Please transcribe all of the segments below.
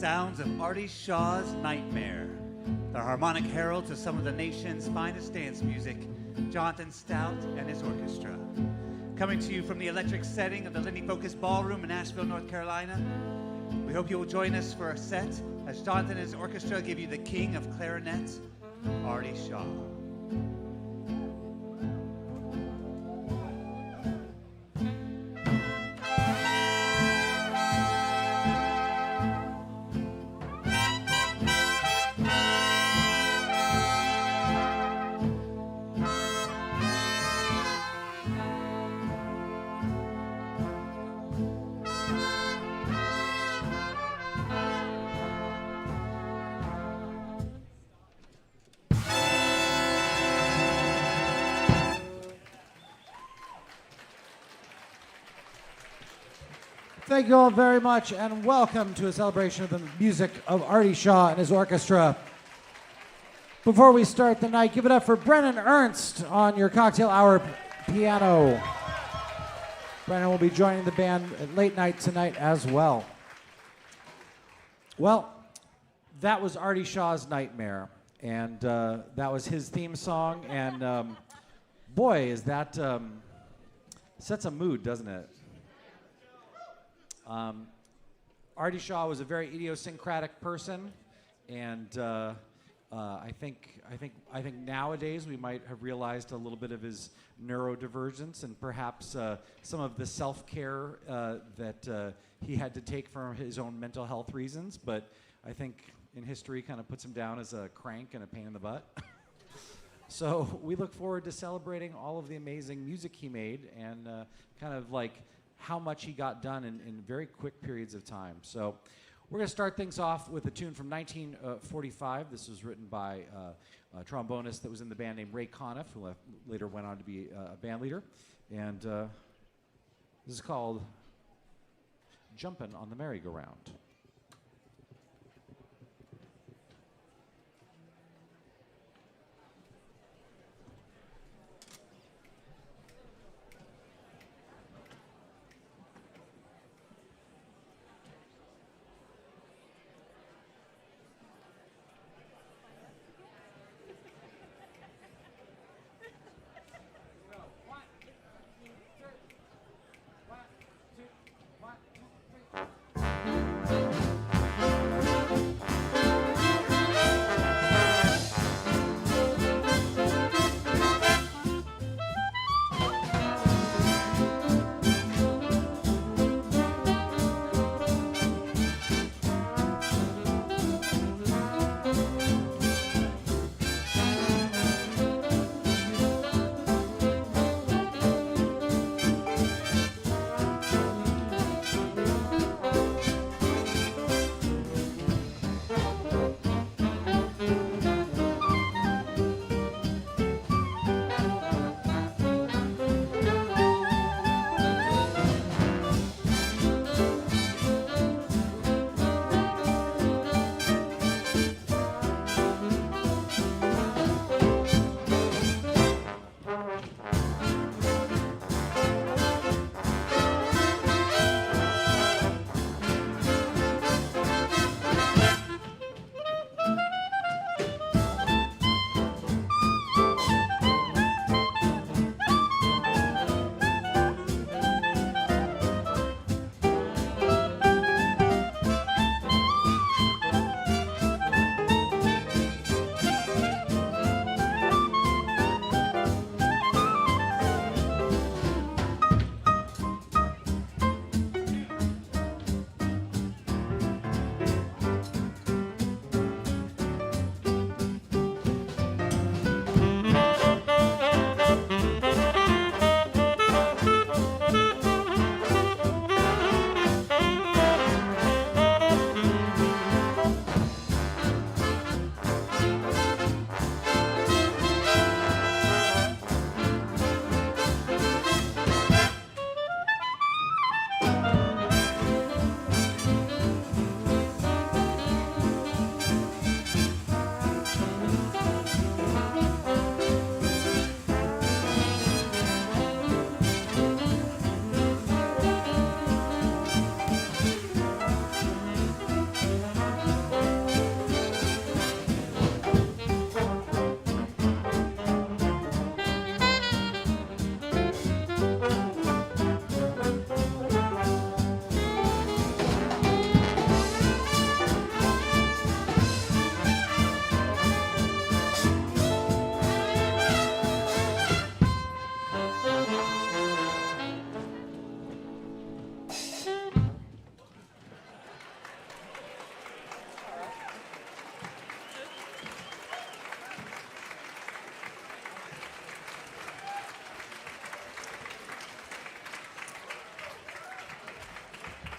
sounds of Arty Shaw's Nightmare, the harmonic herald to some of the nation's finest dance music, Jonathan Stout and his orchestra. Coming to you from the electric setting of the Lindy Focus Ballroom in Asheville, North Carolina, we hope you will join us for a set as Jonathan and his orchestra give you the king of clarinet, Arty Shaw. Thank you all very much, and welcome to a celebration of the music of Arty Shaw and his orchestra. Before we start the night, give it up for Brennan Ernst on your cocktail hour piano. Brennan will be joining the band at late night tonight as well. Well, that was Arty Shaw's Nightmare, and that was his theme song, and boy, is that sets a mood, doesn't it? Arty Shaw was a very idiosyncratic person, and I think nowadays we might have realized a little bit of his neurodivergence and perhaps some of the self-care that he had to take for his own mental health reasons. But I think in history kind of puts him down as a crank and a pain in the butt. So we look forward to celebrating all of the amazing music he made and kind of like how much he got done in very quick periods of time. So we're going to start things off with a tune from 1945. This was written by a trombonist that was in the band named Ray Conniff, who later went on to be a band leader. And this is called Jumpin' on the Merry-Go-Round.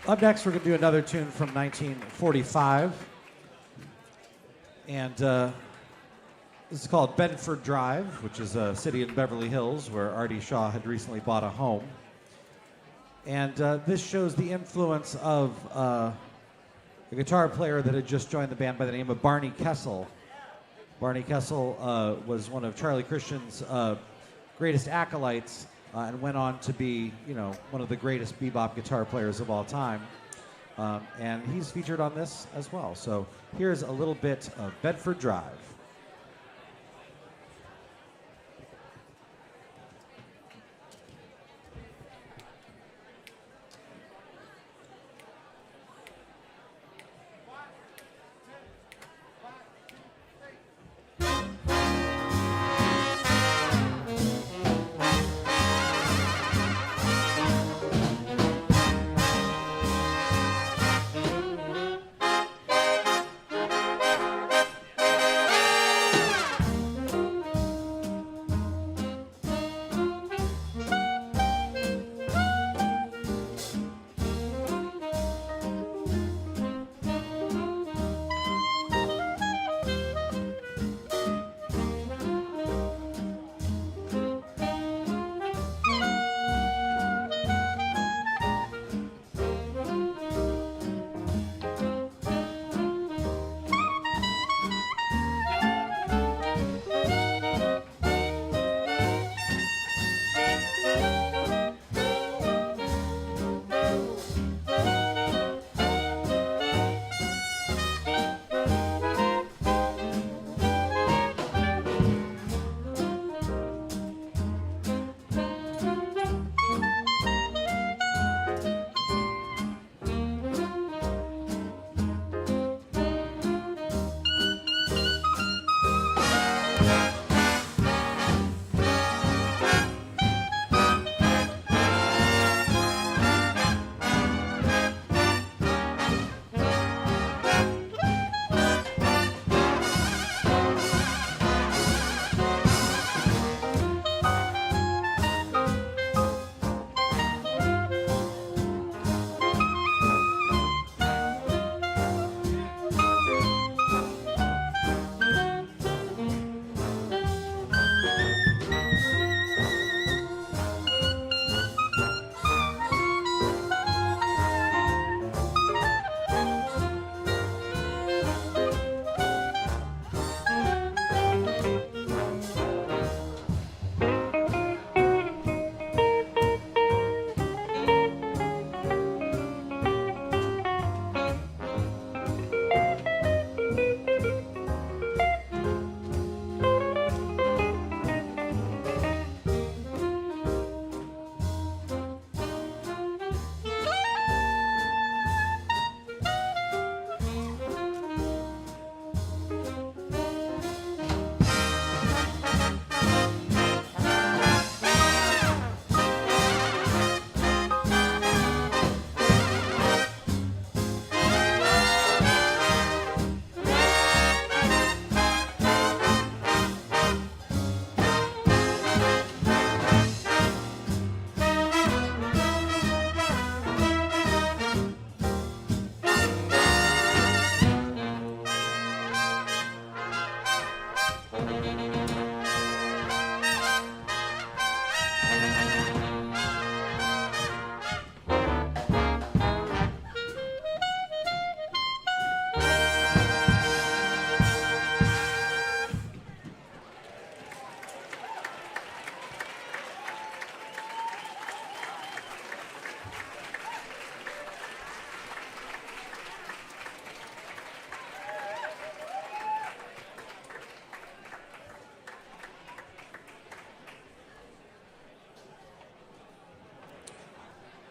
Up next, we're going to do another tune from 1945. And this is called Bedford Drive, which is a city in Beverly Hills where Arty Shaw had recently bought a home. And this shows the influence of a guitar player that had just joined the band by the name of Barney Kessel. Barney Kessel was one of Charlie Christian's greatest acolytes and went on to be, you know, one of the greatest bebop guitar players of all time. And he's featured on this as well. So here's a little bit of Bedford Drive.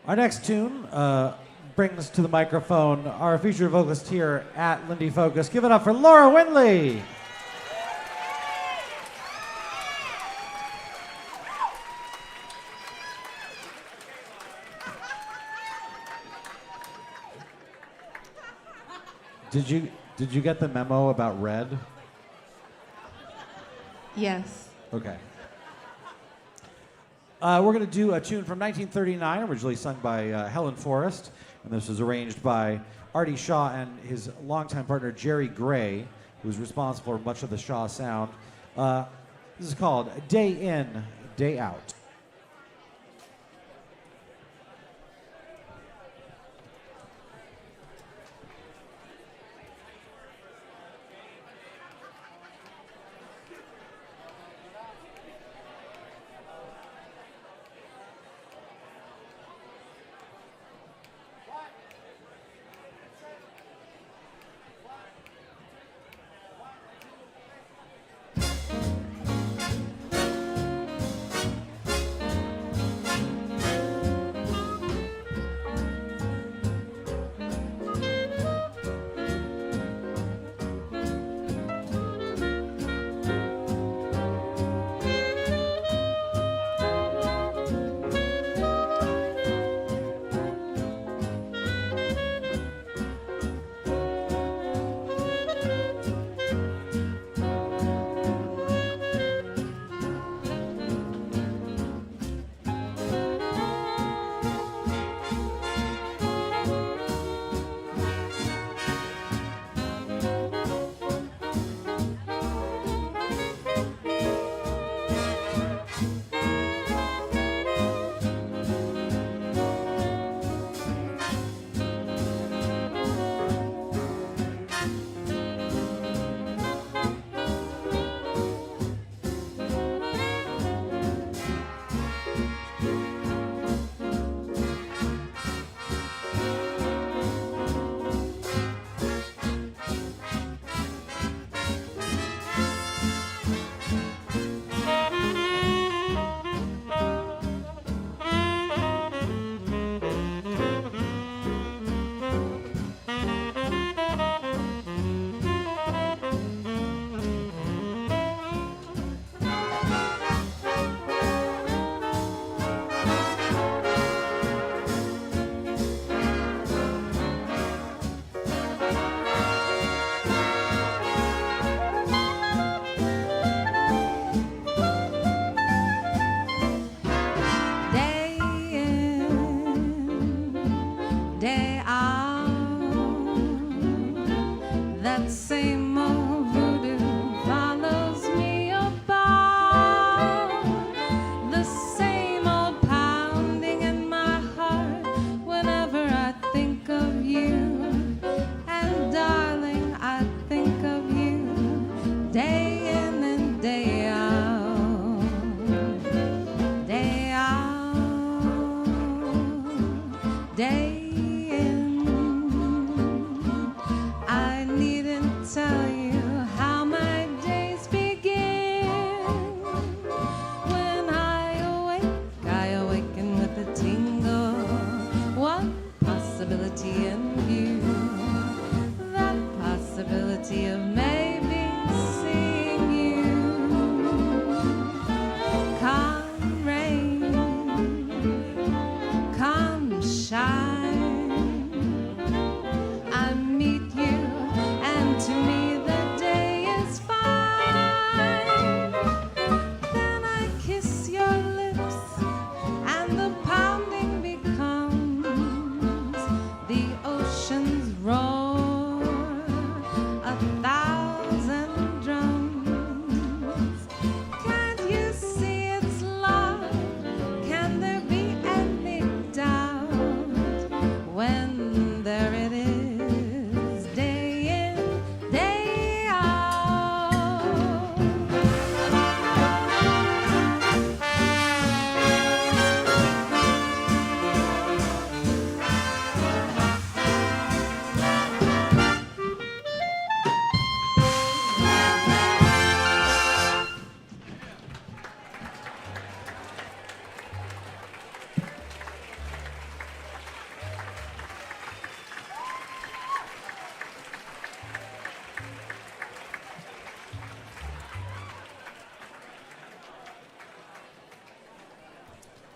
Our next tune brings to the microphone our featured vocalist here at Lindy Focus. Give it up for Laura Windley. Did you get the memo about red? Yes. Okay. We're going to do a tune from 1939, originally sung by Helen Forrest. And this was arranged by Arty Shaw and his longtime partner Jerry Gray, who was responsible for much of the Shaw sound. This is called Day In, Day Out.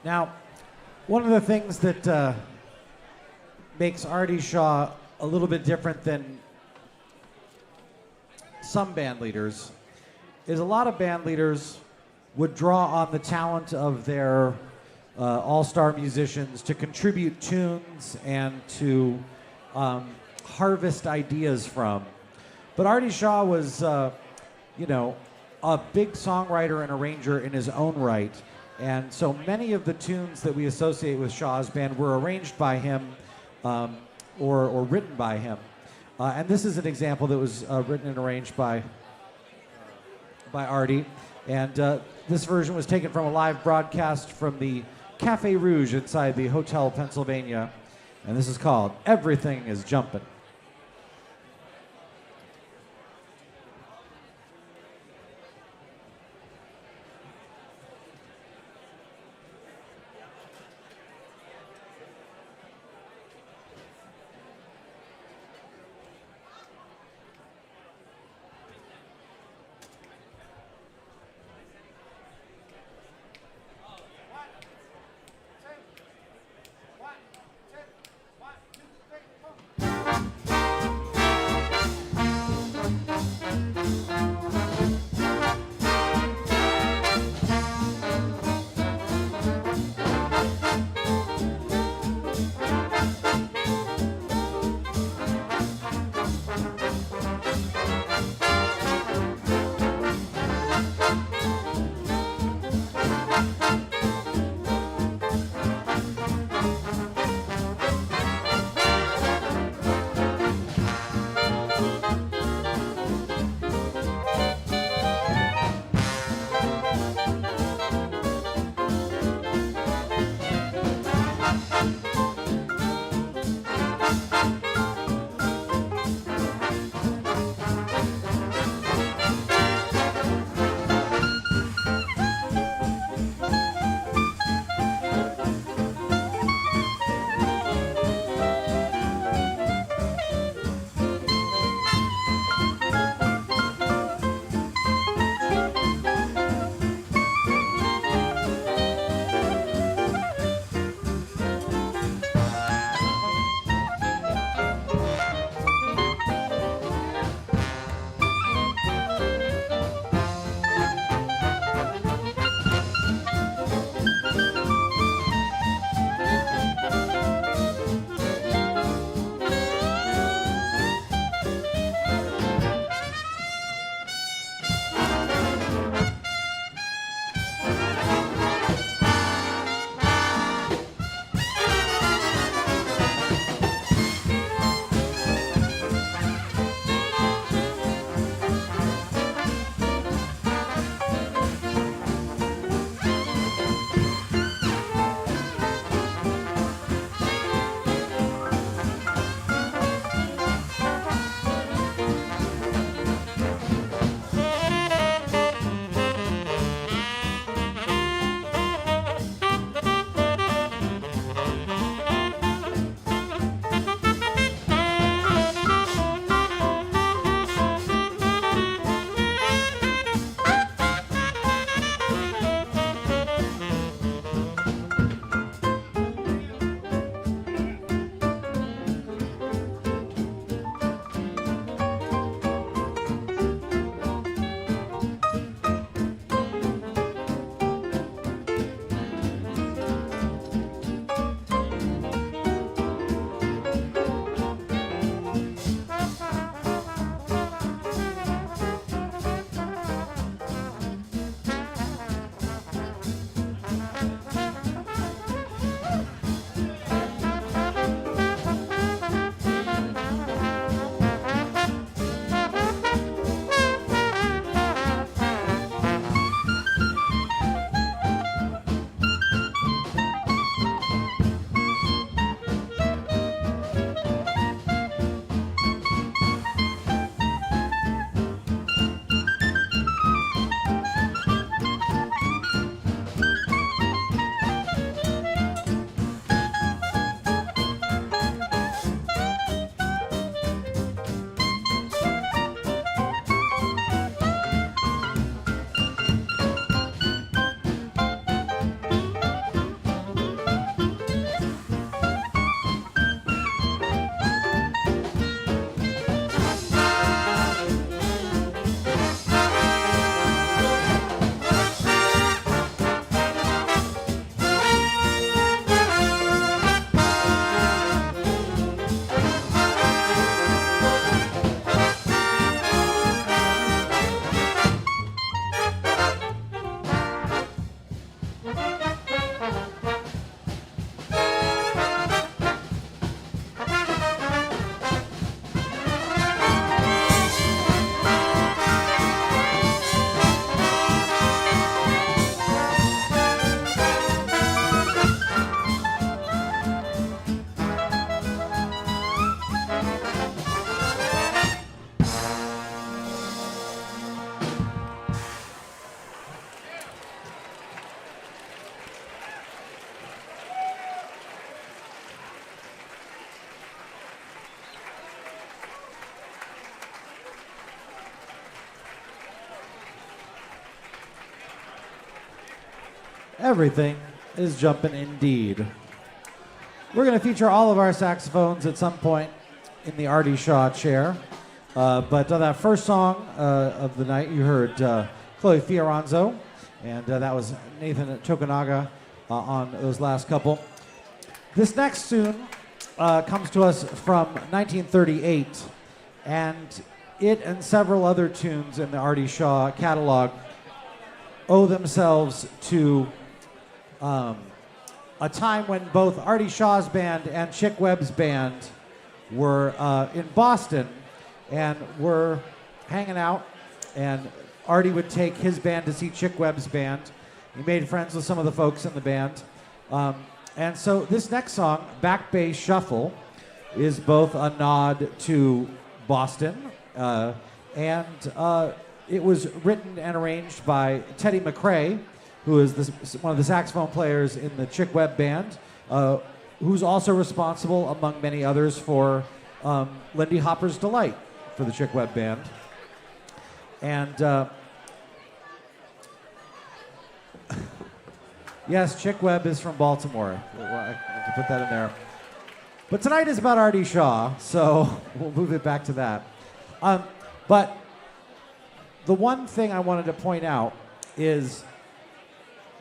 Now, one of the things that makes Arty Shaw a little bit different than some band leaders is a lot of band leaders would draw on the talent of their all-star musicians to contribute tunes and to harvest ideas from. But Arty Shaw was, you know, a big songwriter and arranger in his own right. And so many of the tunes that we associate with Shaw's band were arranged by him or written by him. And this is an example that was written and arranged by Artie. And this version was taken from a live broadcast from the Cafe Rouge inside the Hotel Pennsylvania. And this is called Everything is Jumpin'. Everything is jumping indeed. We're going to feature all of our saxophones at some point in the Arty Shaw chair. But on that first song of the night, you heard Chloe Feoranzo, and that was Nathan Tokunaga on those last couple. This next tune comes to us from 1938, and it and several other tunes in the Arty Shaw catalog owe themselves to a time when both Arty Shaw's band and Chick Webb's band were in Boston and were hanging out, and Artie would take his band to see Chick Webb's band. He made friends with some of the folks in the band. And so this next song, Back Bay Shuffle, is both a nod to Boston, and it was written and arranged by Teddy McRae, who is one of the saxophone players in the Chick Webb band, who's also responsible, among many others, for Lindy Hopper's Delight for the Chick Webb band. And yes, Chick Webb is from Baltimore. I have to put that in there. But tonight is about Arty Shaw, so we'll move it back to that. But the one thing I wanted to point out is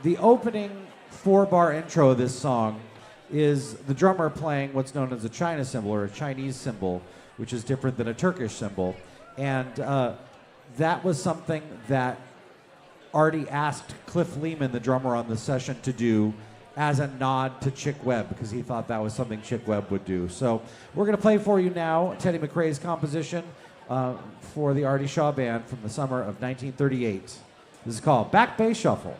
the opening 4-bar intro of this song is the drummer playing what's known as a China cymbal, or a Chinese cymbal, which is different than a Turkish cymbal. And that was something that Artie asked Cliff Lehman, the drummer on the session, to do as a nod to Chick Webb, because he thought that was something Chick Webb would do. So we're going to play for you now Teddy McRae's composition for the Arty Shaw Band from the summer of 1938. This is called Back Bay Shuffle.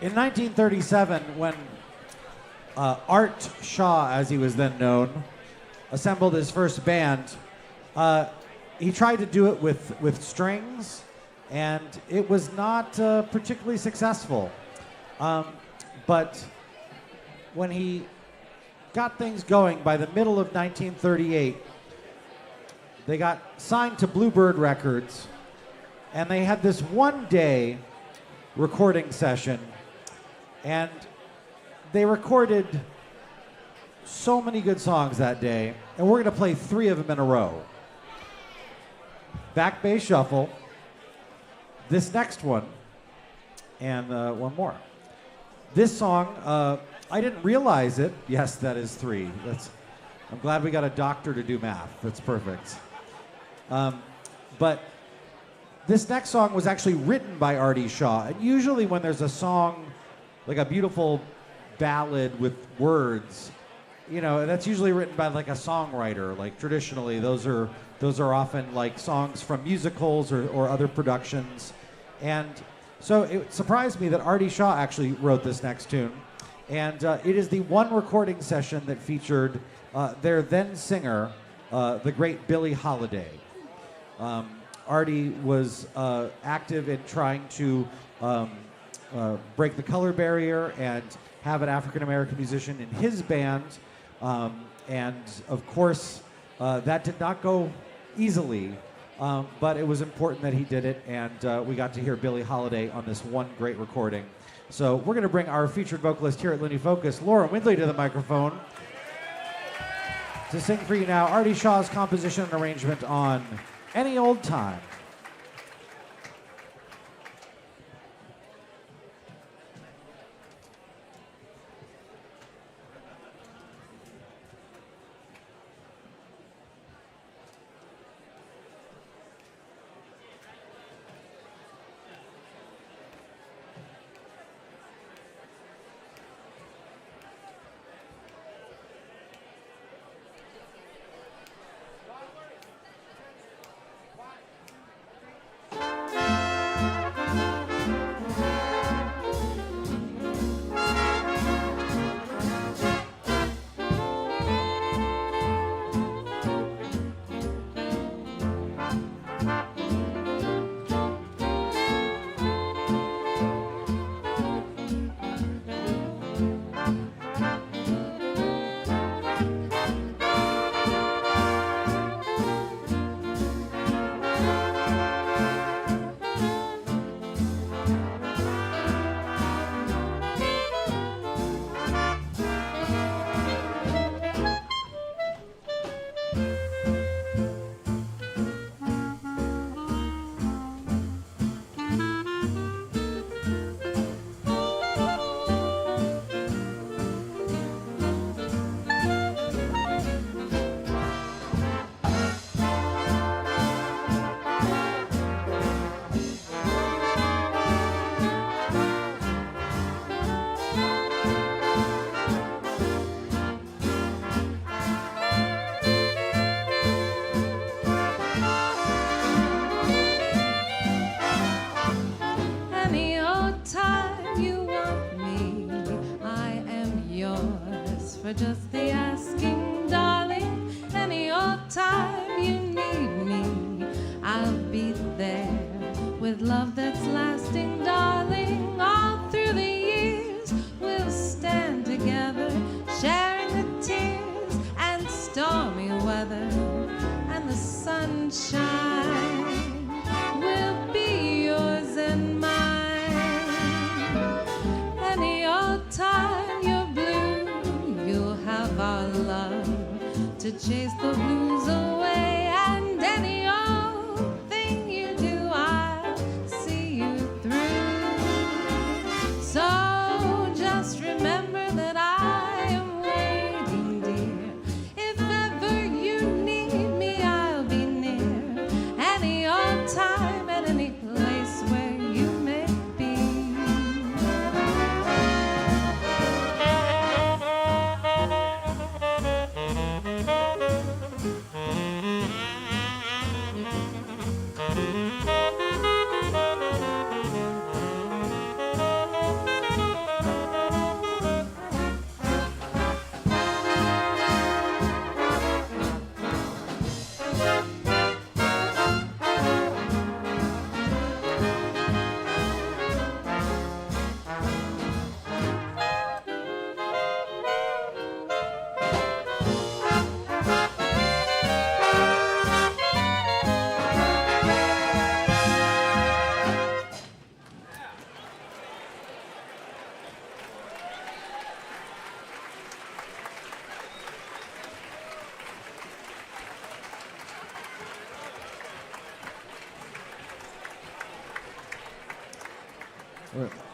In 1937, when Arty Shaw, as he was then known, assembled his first band, he tried to do it with strings, and it was not particularly successful. But when he got things going, by the middle of 1938, they got signed to Bluebird Records, and they had this one-day recording session, and they recorded so many good songs that day, and we're going to play 3 of them in a row. Back Bay Shuffle, this next one, and one more. This song, I didn't realize it. Yes, that is 3. I'm glad we got a doctor to do math. That's perfect. But this next song was actually written by Arty Shaw. And usually when there's a song, like a beautiful ballad with words, you know, that's usually written by like a songwriter. Like traditionally, those are often like songs from musicals or other productions. And so it surprised me that Arty Shaw actually wrote this next tune. And it is the one recording session that featured their then singer, the great Billie Holiday. Artie was active in trying to break the color barrier and have an African-American musician in his band. And of course, that did not go easily, but it was important that he did it, and we got to hear Billie Holiday on this one great recording. So we're going to bring our featured vocalist here at Lindy Focus, Laura Windley, to the microphone to sing for you now Arty Shaw's composition and arrangement on Any Old Time. Just the asking, darling. Any old time you need me, I'll be there with love that's lasting, darling. All through the years, we'll stand together, sharing the tears and stormy weather, and the sunshine will be yours and mine. Any old time you're blue, you'll have our love to chase the blues away, and any old thing you do, I'll see you through. So just remember that I am waiting, dear. If ever you need me, I'll be near. Any old time at any place where you may be.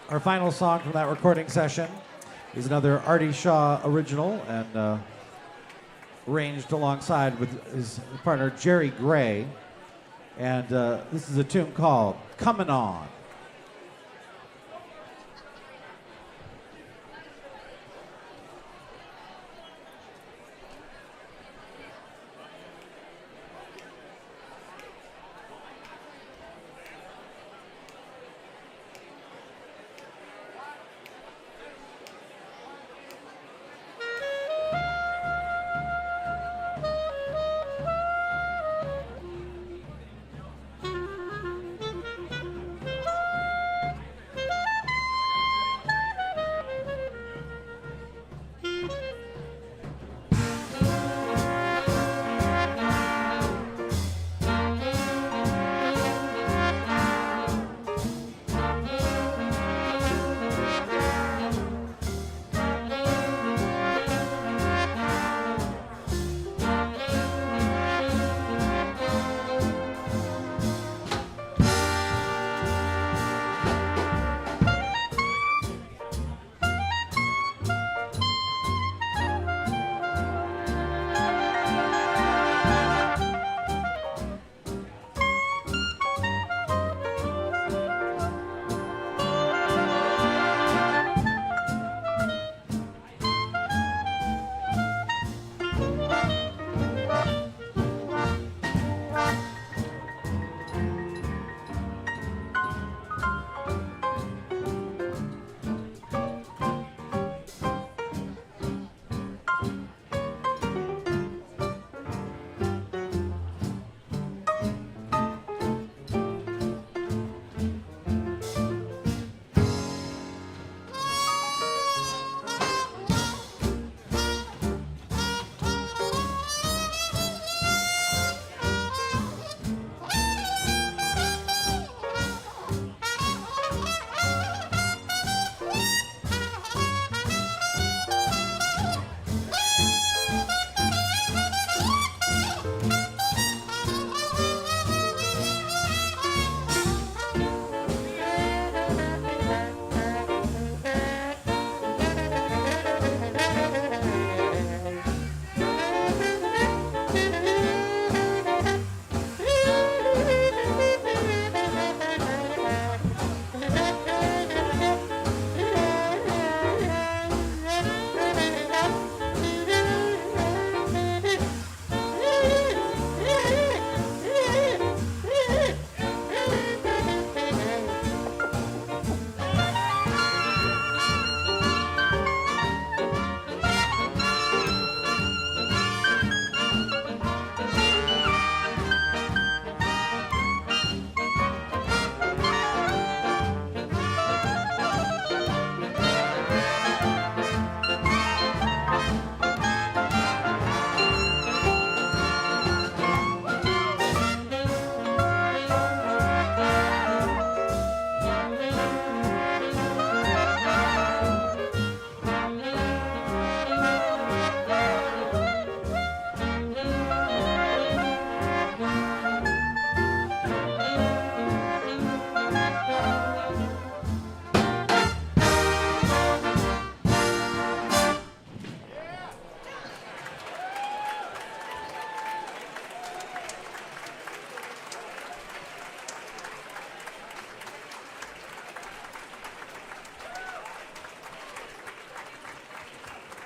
Our final song from that recording session is another Arty Shaw original and arranged alongside with his partner Jerry Gray. And this is a tune called Comin' On.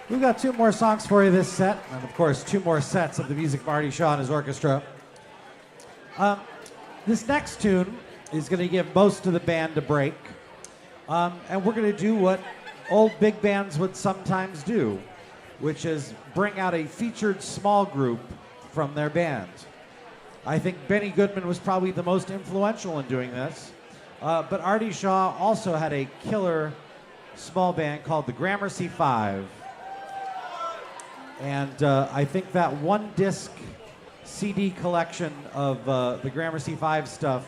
We've got two more songs for you this set, and of course, two more sets of the music of Arty Shaw and his orchestra. This next tune is going to give most of the band a break, and we're going to do what old big bands would sometimes do, which is bring out a featured small group from their band. I think Benny Goodman was probably the most influential in doing this, but Arty Shaw also had a killer small band called the Gramercy Five. And I think that one disc CD collection of the Gramercy 5 stuff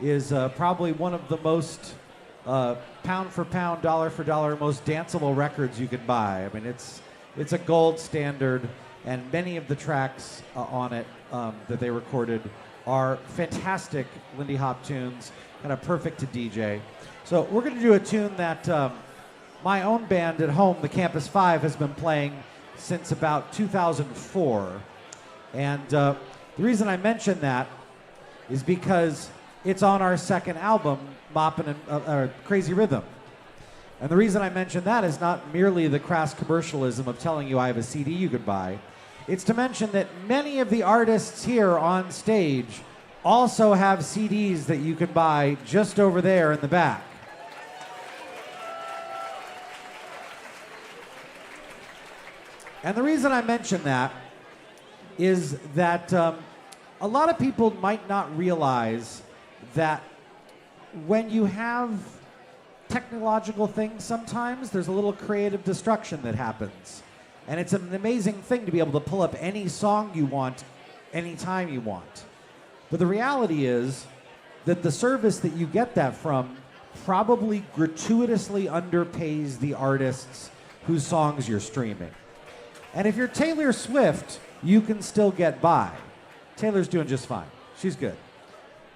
is probably one of the most pound for pound, dollar for dollar, most danceable records you could buy. I mean, it's a gold standard, and many of the tracks on it that they recorded are fantastic Lindy Hop tunes, kind of perfect to DJ. So we're going to do a tune that my own band at home, the Campus 5, has been playing since about 2004. And the reason I mention that is because it's on our second album, Moppin' and Crazy Rhythm. And the reason I mention that is not merely the crass commercialism of telling you I have a CD you could buy. It's to mention that many of the artists here on stage also have CDs that you can buy just over there in the back. And the reason I mention that is that a lot of people might not realize that when you have technological things, sometimes there's a little creative destruction that happens. And it's an amazing thing to be able to pull up any song you want anytime you want. But the reality is that the service that you get that from probably gratuitously underpays the artists whose songs you're streaming. And if you're Taylor Swift, you can still get by. Taylor's doing just fine. She's good.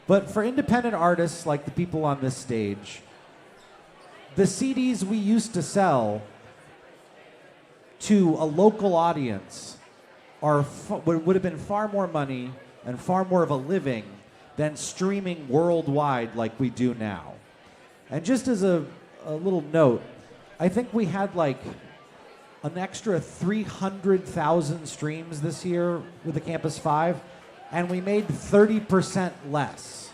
But for independent artists like the people on this stage, the CDs we used to sell to a local audience would have been far more money and far more of a living than streaming worldwide like we do now. And just as a little note, I think we had like an extra 300,000 streams this year with the Campus 5, and we made 30% less.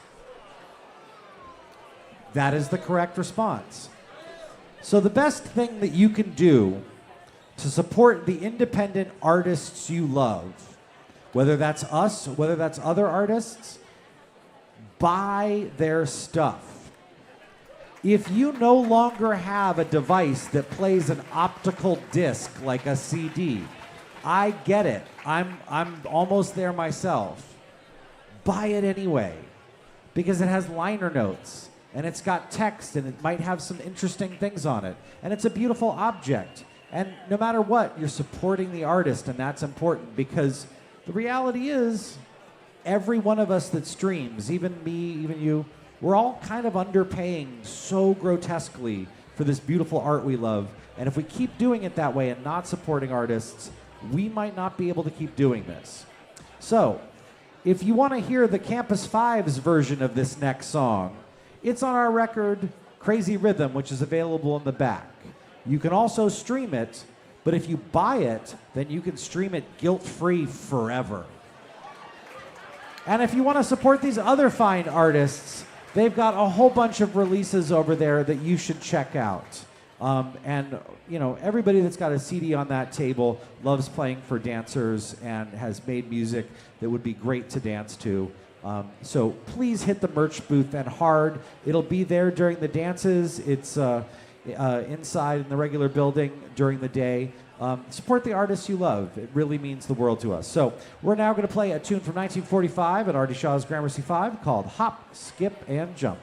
That is the correct response. So the best thing that you can do to support the independent artists you love, whether that's us, whether that's other artists, buy their stuff. If you no longer have a device that plays an optical disc like a CD, I get it. I'm almost there myself. Buy it anyway, because it has liner notes, and it's got text, and it might have some interesting things on it, and it's a beautiful object. And no matter what, you're supporting the artist, and that's important, because the reality is every one of us that streams, even me, even you, we're all kind of underpaying so grotesquely for this beautiful art we love. And if we keep doing it that way and not supporting artists, we might not be able to keep doing this. So, if you want to hear the Campus 5's version of this next song, it's on our record, Crazy Rhythm, which is available in the back. You can also stream it, but if you buy it, then you can stream it guilt-free forever. And if you want to support these other fine artists, they've got a whole bunch of releases over there that you should check out. And, you know, everybody that's got a CD on that table loves playing for dancers and has made music that would be great to dance to. So please hit the merch booth and hard. It'll be there during the dances. It's inside in the regular building during the day. Support the artists you love. It really means the world to us. So we're now going to play a tune from 1945 at Arty Shaw's Gramercy 5 called Hop, Skip, and Jump.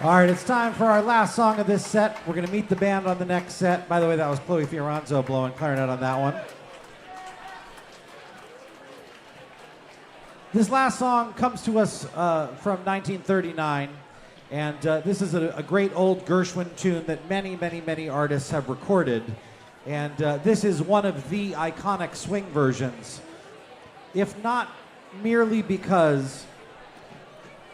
All right, it's time for our last song of this set. We're going to meet the band on the next set. By the way, that was Chloe Feoranzo blowing clarinet on that one. This last song comes to us from 1939, and this is a great old Gershwin tune that many, many, many artists have recorded. And this is one of the iconic swing versions, if not merely because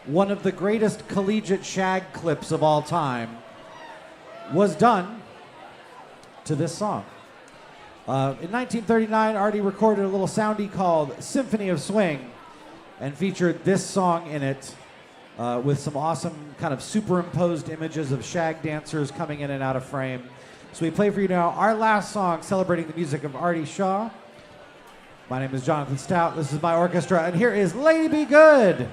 one of the greatest collegiate shag clips of all time was done to this song. In 1939, Artie recorded a little soundie called Symphony of Swing and featured this song in it with some awesome kind of superimposed images of shag dancers coming in and out of frame. So we play for you now our last song celebrating the music of Arty Shaw. My name is Jonathan Stout. This is my orchestra, and here is Lady Be Good.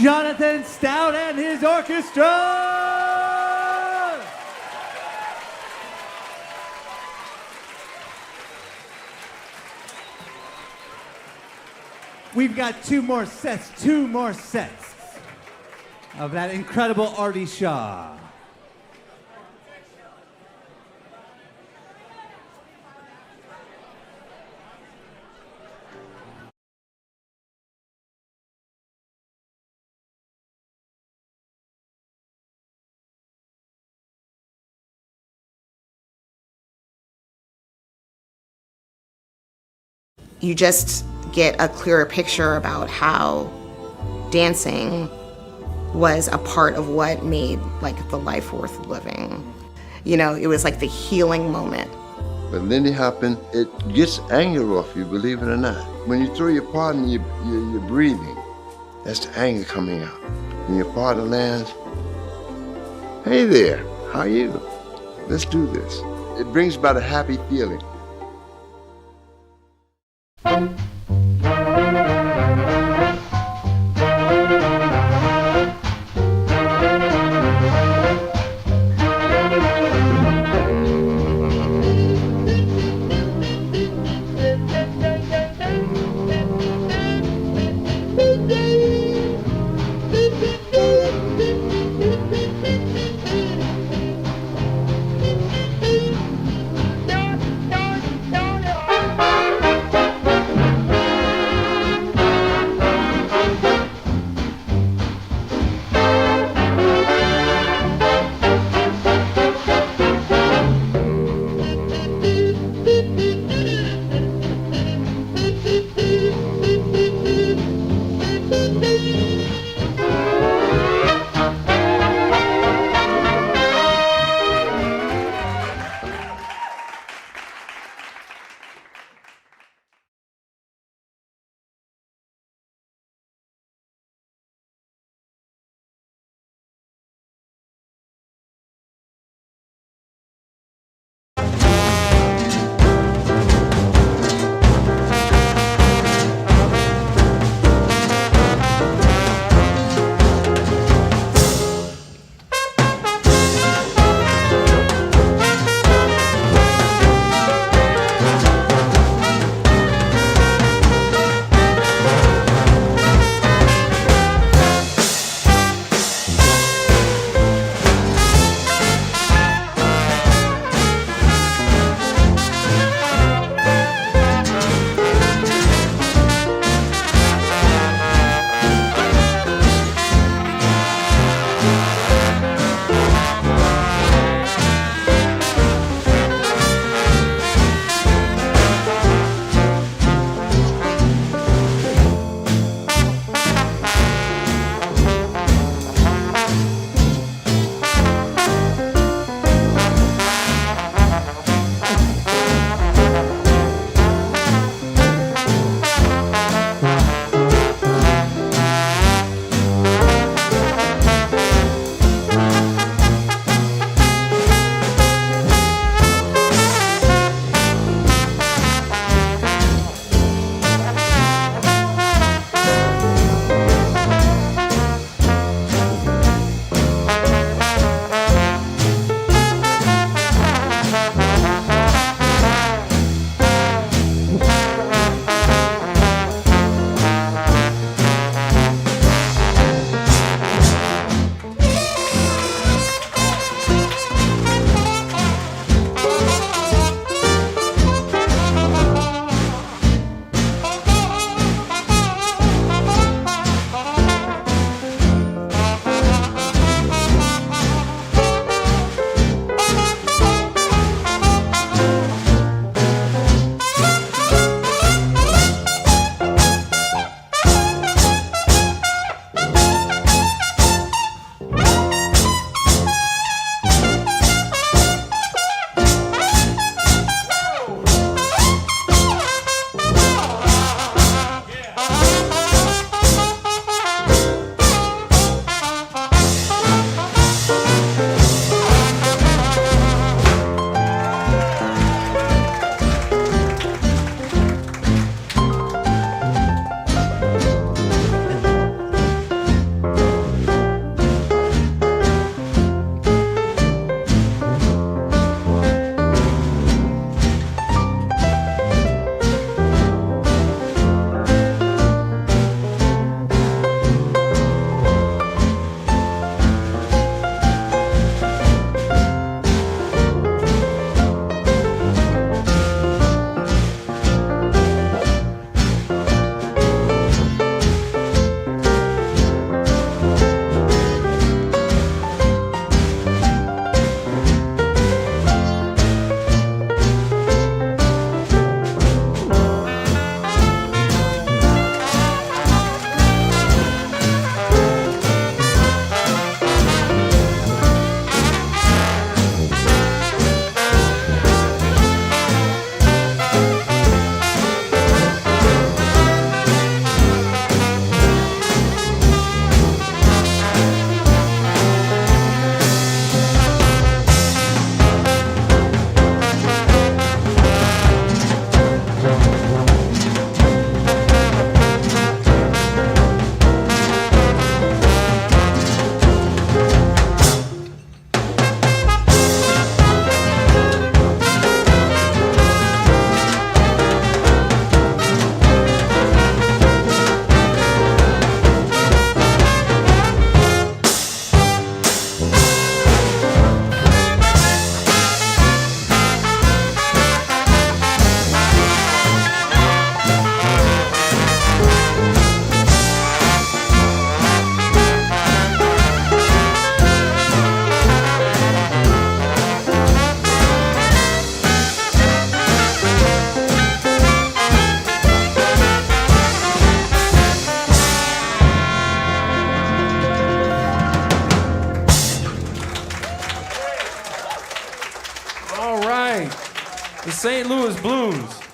Jonathan Stout and his orchestra. We've got two more sets of that incredible Arty Shaw. you just get a clearer picture about how dancing was a part of what made like the life worth living. You know, it was like the healing moment. But Lindy hopping, it gets anger off you, believe it or not. When you throw your partner, you're breathing. That's the anger coming out. When your partner lands, hey there, how are you? Let's do this. It brings about a happy feeling. The St. Louis Blues.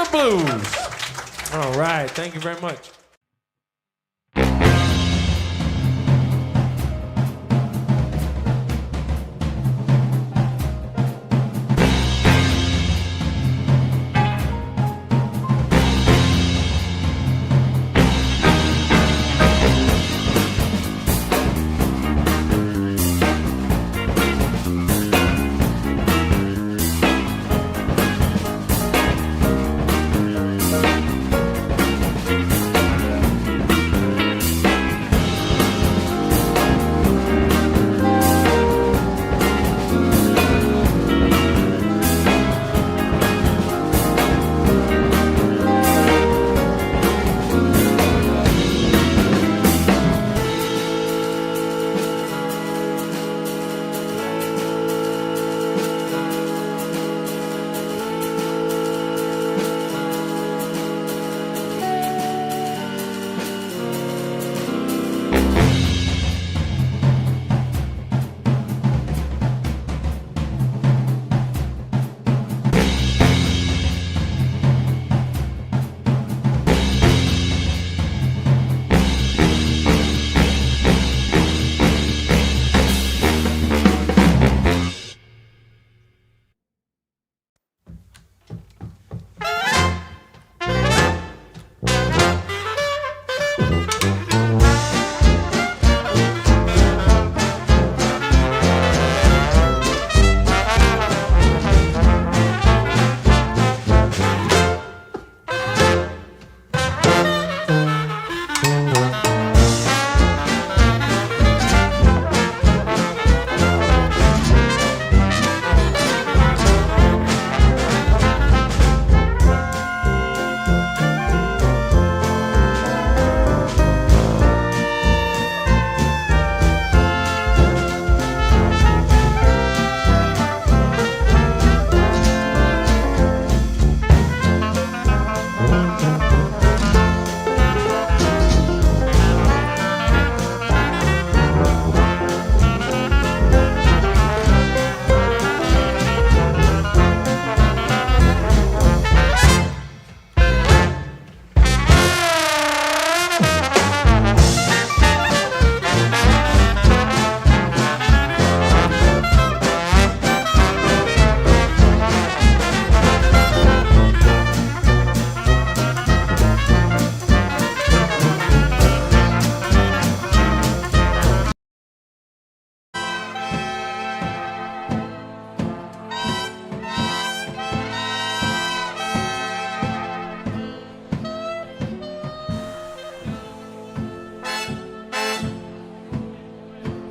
Summer Blues. All right, thank you very much.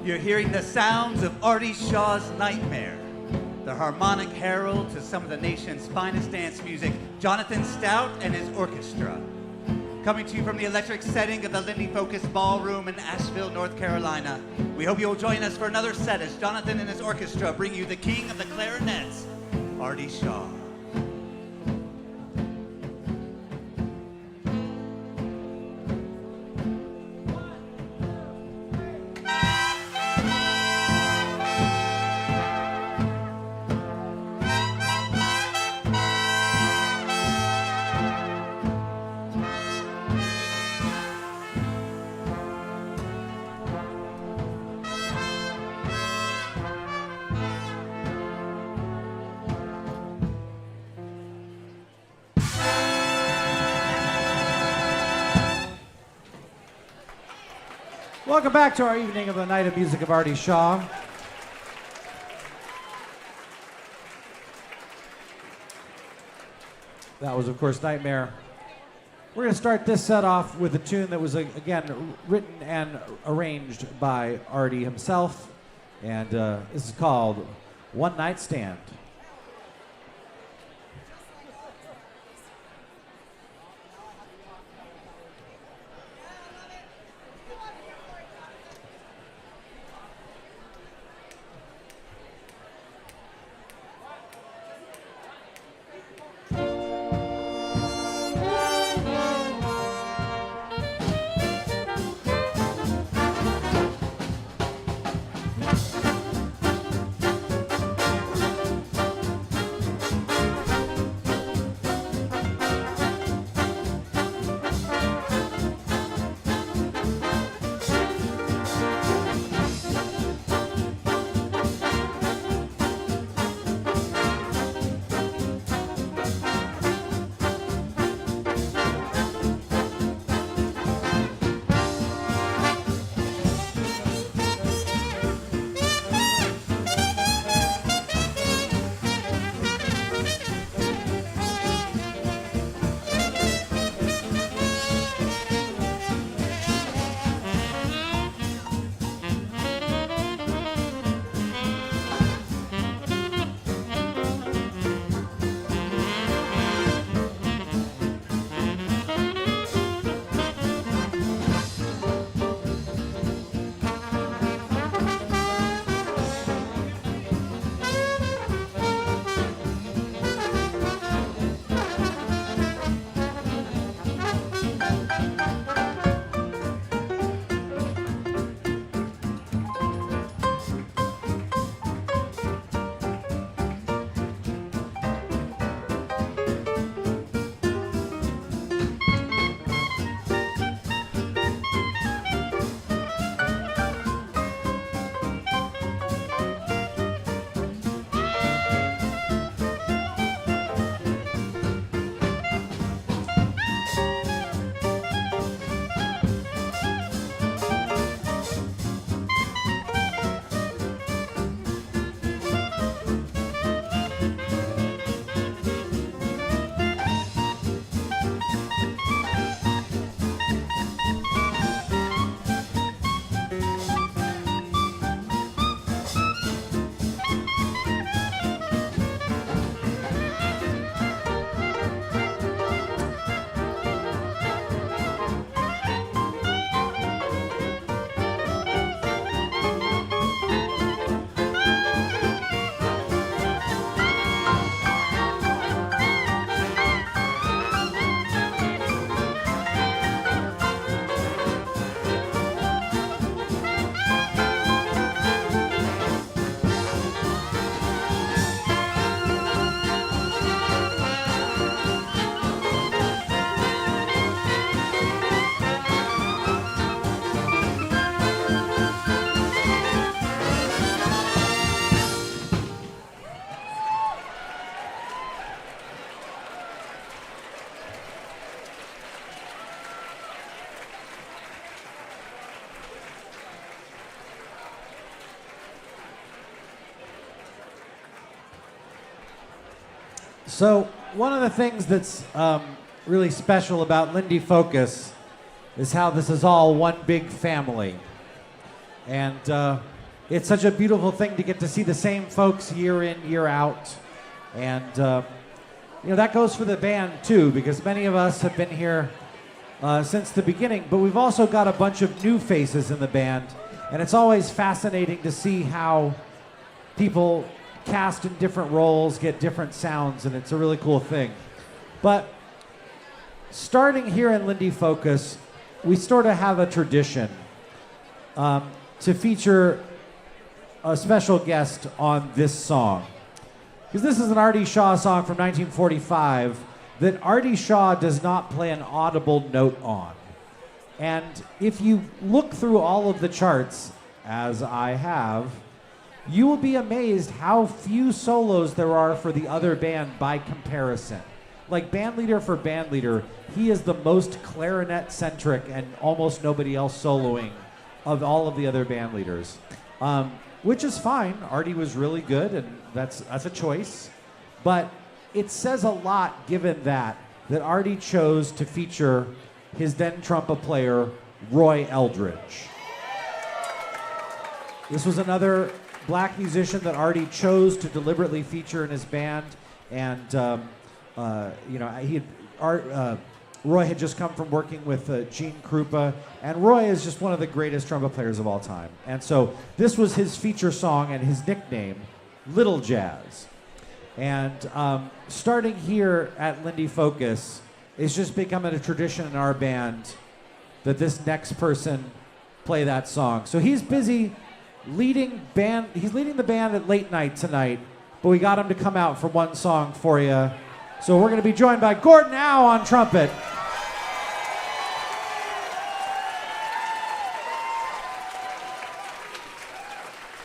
You're hearing the sounds of Arty Shaw's Nightmare, the harmonic herald to some of the nation's finest dance music, Jonathan Stout and his orchestra. Coming to you from the electric setting of the Lindy Focus Ballroom in Asheville, North Carolina. We hope you'll join us for another set as Jonathan and his orchestra bring you the king of the clarinets, Arty Shaw. Welcome back to our evening of the Night of Music of Arty Shaw. That was, of course, Nightmare. We're going to start this set off with a tune that was, again, written and arranged by Artie himself. And this is called One Night Stand. So one of the things that's really special about Lindy Focus is how this is all one big family. And it's such a beautiful thing to get to see the same folks year in, year out. And that goes for the band too, because many of us have been here since the beginning, but we've also got a bunch of new faces in the band. And it's always fascinating to see how people cast in different roles get different sounds, and it's a really cool thing. But starting here in Lindy Focus, we sort of have a tradition to feature a special guest on this song. Because this is an Arty Shaw song from 1945 that Arty Shaw does not play an audible note on. And if you look through all of the charts, as I have, you will be amazed how few solos there are for the other band by comparison. Like bandleader for bandleader, he is the most clarinet-centric and almost nobody else soloing of all of the other bandleaders. Which is fine. Artie was really good, and that's a choice. But it says a lot, given that Artie chose to feature his then trumpet player, Roy Eldridge. This was another black musician that Artie chose to deliberately feature in his band, and Roy had just come from working with Gene Krupa, and Roy is just one of the greatest trumpet players of all time. And so this was his feature song and his nickname, Little Jazz. And starting here at Lindy Focus, it's just becoming a tradition in our band that this next person play that song. So he's busy leading the band at late night tonight, but we got him to come out for one song for you. So we're going to be joined by Gordon Howe on trumpet.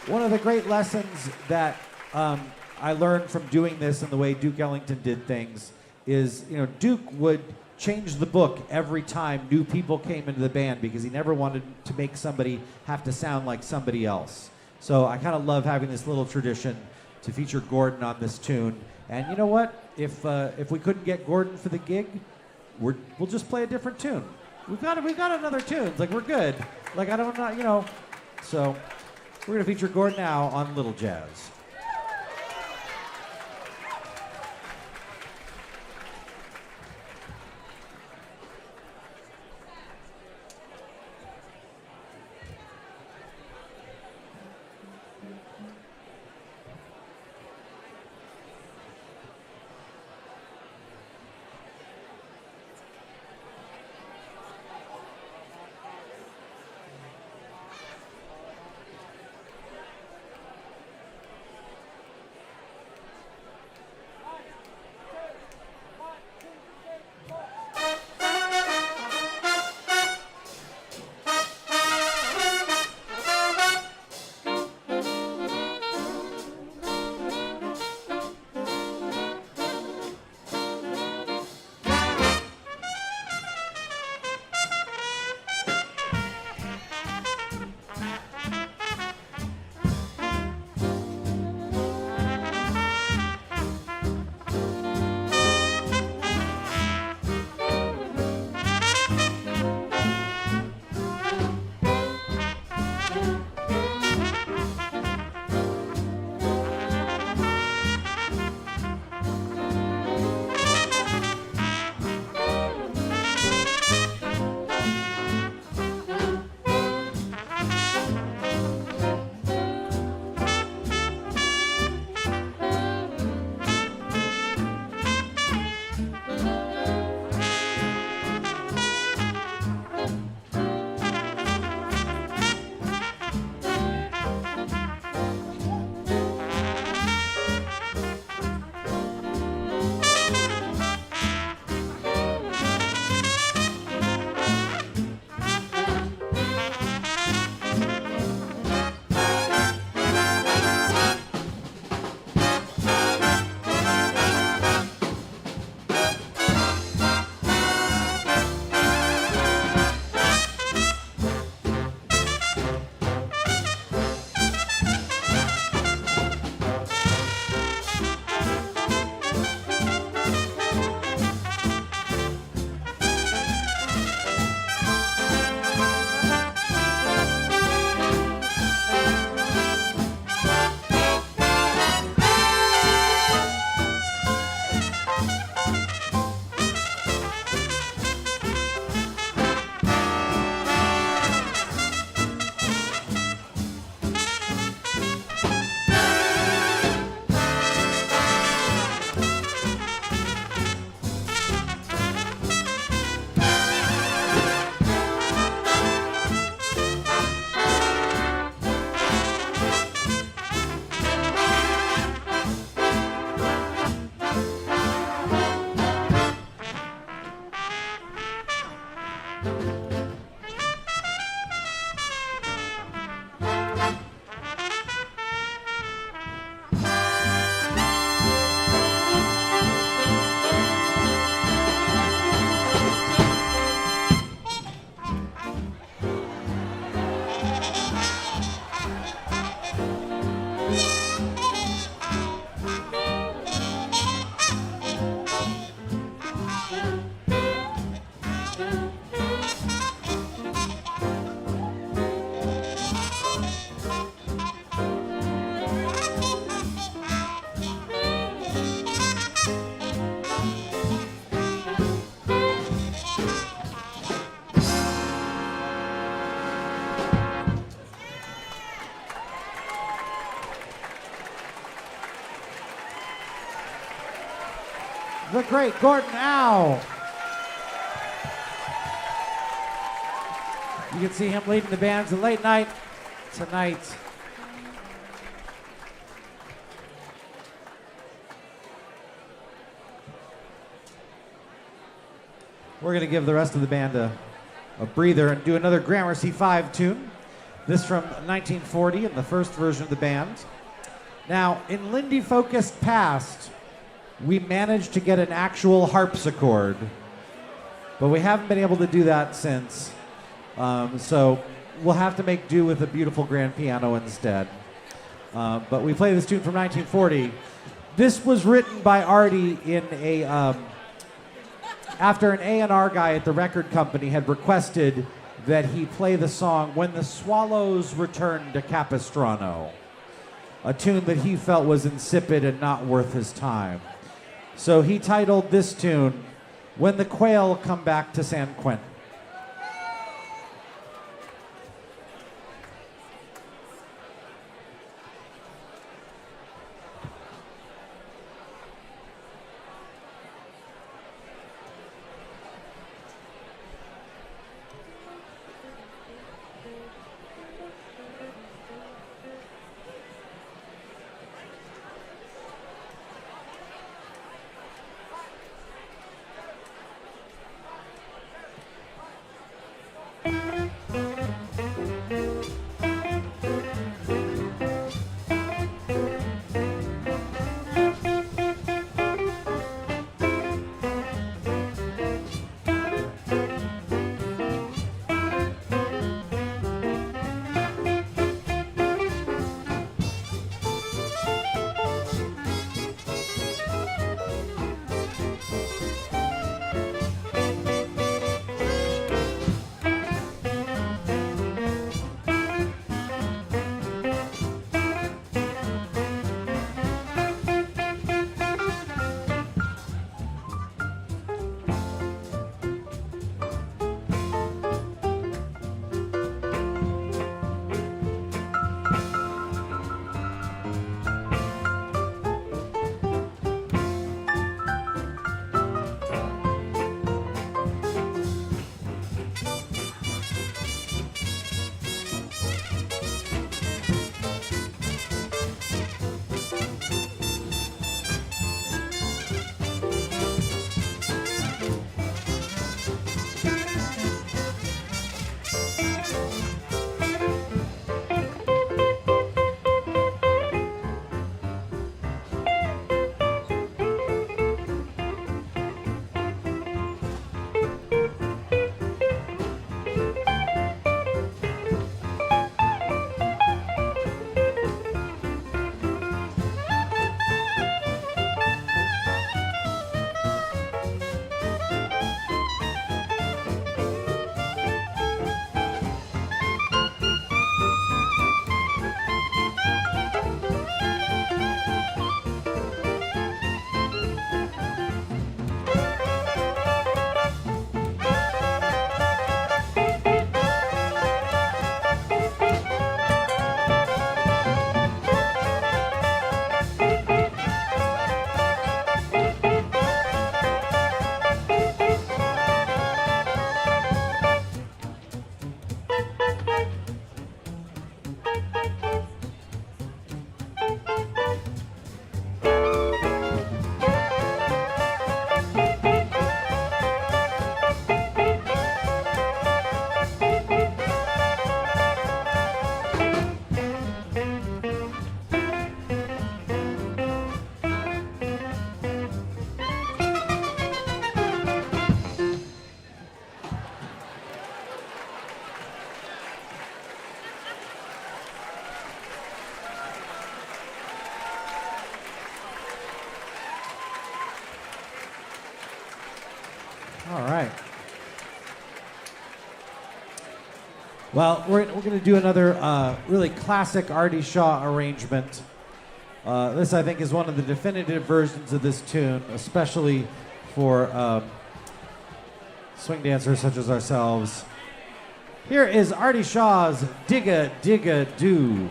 One of the great lessons that I learned from doing this and the way Duke Ellington did things is, Duke would change the book every time new people came into the band because he never wanted to make somebody have to sound like somebody else. So I kind of love having this little tradition to feature Gordon on this tune. And you know what? If we couldn't get Gordon for the gig, we'll just play a different tune. We've got another tune. Like, we're good. Like, I don't know, So we're gonna feature Gordon now on Little Jazz. the great Gordon Howe. You can see him leading the bands at late night tonight. We're going to give the rest of the band a breather and do another Gramercy 5 tune. This from 1940 in the first version of the band. Now, in Lindy Focus past, we managed to get an actual harpsichord, but we haven't been able to do that since. So we'll have to make do with a beautiful grand piano instead. But we play this tune from 1940. This was written by Artie in a after an A&R guy at the record company had requested that he play the song When the Swallows Return to Capistrano, a tune that he felt was insipid and not worth his time. So he titled this tune When the Quail Come Back to San Quentin. All right. Well, we're going to do another really classic Arty Shaw arrangement. This, I think, is one of the definitive versions of this tune, especially for swing dancers such as ourselves. Here is Arty Shaw's Digga, Digga, Do.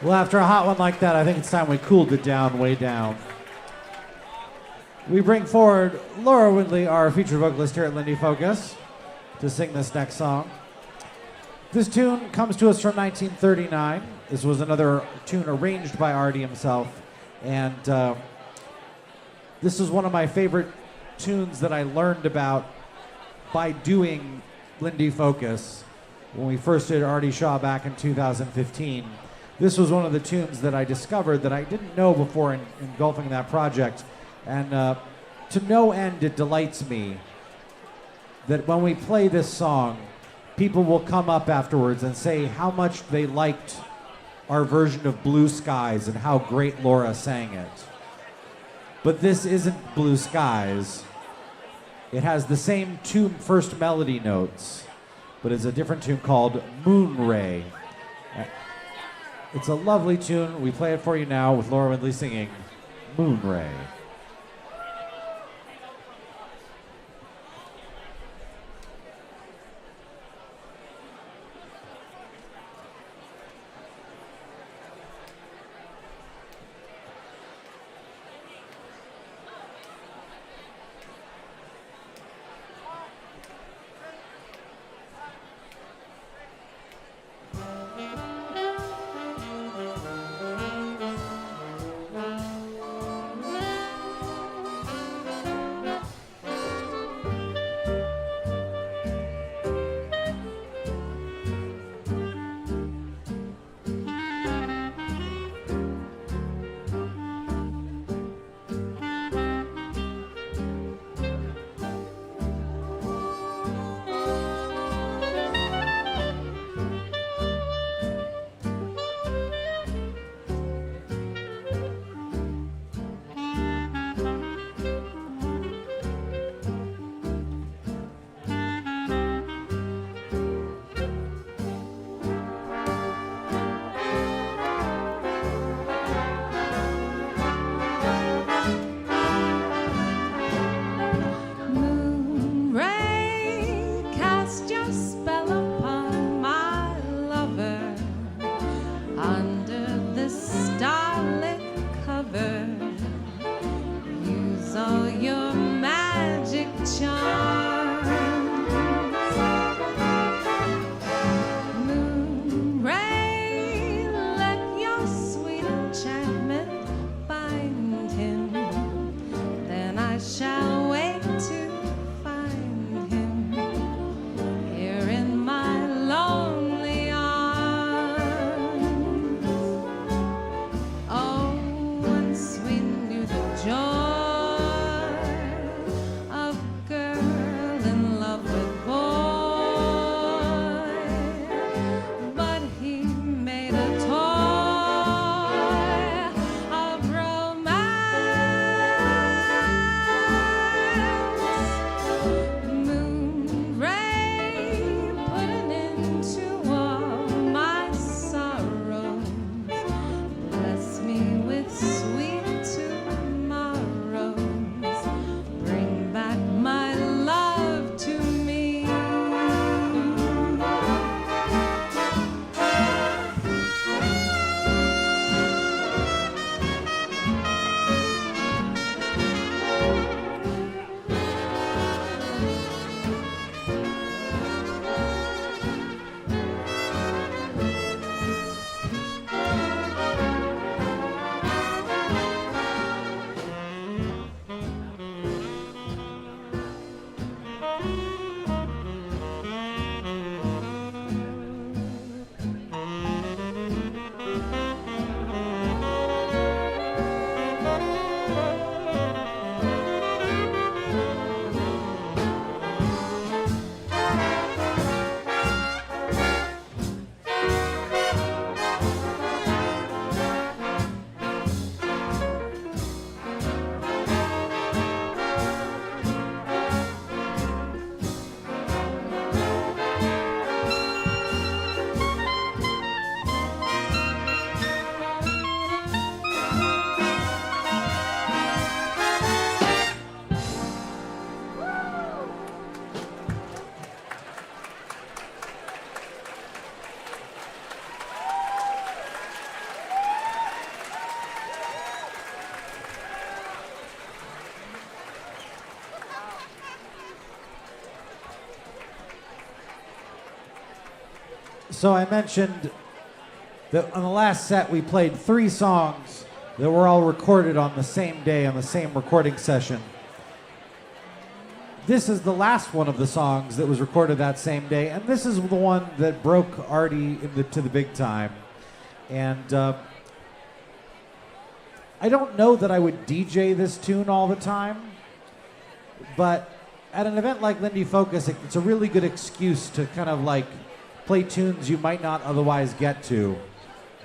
Well, after a hot one like that, I think it's time we cooled it down, way down. We bring forward Laura Windley, our featured vocalist here at Lindy Focus, to sing this next song. This tune comes to us from 1939. This was another tune arranged by Artie himself, and this is one of my favorite tunes that I learned about by doing Lindy Focus when we first did Arty Shaw back in 2015. This was one of the tunes that I discovered that I didn't know before engulfing that project. And to no end, it delights me that when we play this song, people will come up afterwards and say how much they liked our version of Blue Skies and how great Laura sang it. But this isn't Blue Skies. It has the same two first melody notes, but it's a different tune called Moonray. It's a lovely tune. We play it for you now with Laura Windley singing Moonray. So I mentioned that on the last set we played 3 songs that were all recorded on the same day on the same recording session. This is the last one of the songs that was recorded that same day, and this is the one that broke Artie to the big time. And I don't know that I would DJ this tune all the time, but at an event like Lindy Focus, it's a really good excuse to kind of like play tunes you might not otherwise get to,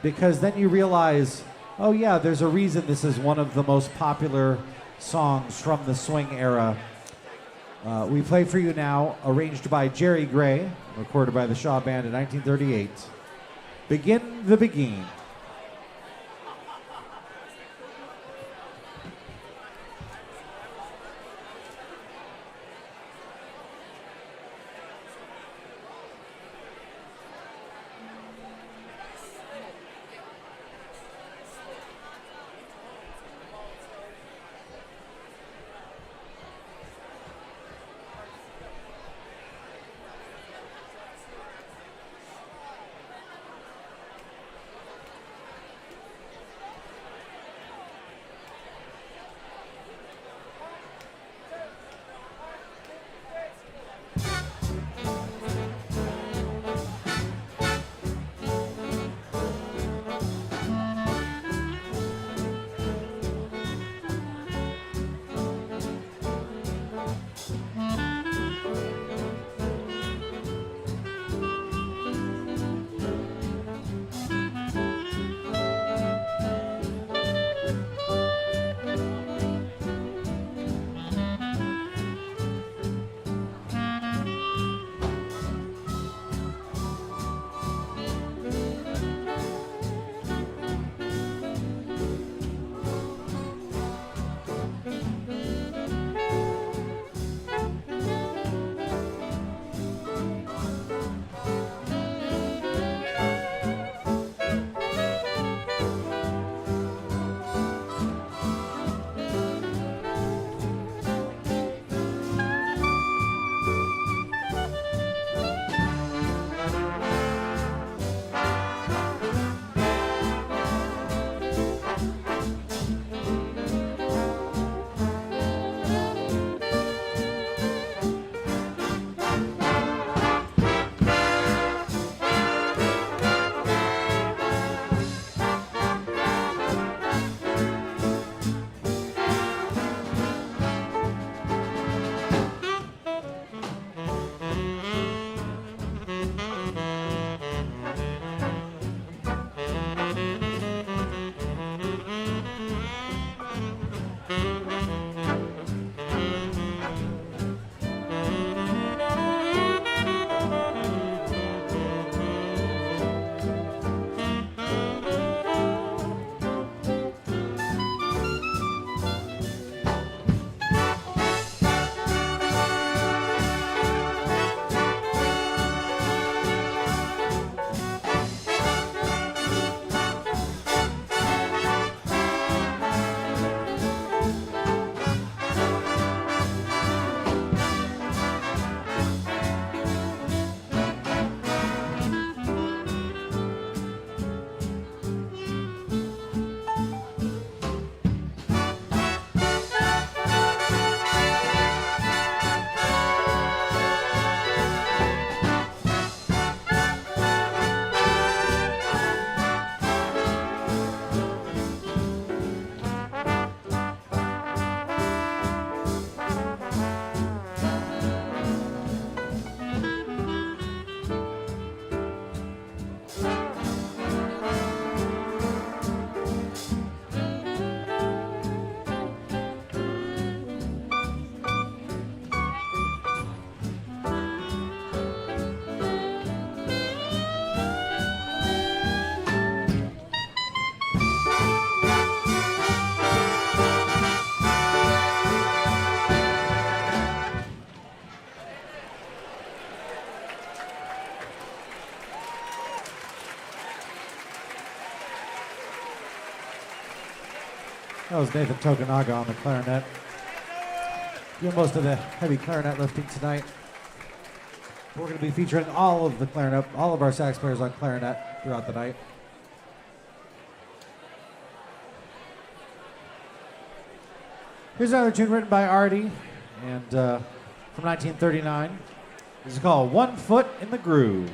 because then you realize, oh yeah, there's a reason this is one of the most popular songs from the swing era. We play for you now, arranged by Jerry Gray, recorded by the Shaw Band in 1938. Begin the Beguine. That was Nathan Tokunaga on the clarinet. Doing most of the heavy clarinet lifting tonight. We're going to be featuring all of our sax players on clarinet throughout the night. Here's another tune written by Artie, and from 1939. This is called One Foot in the Groove.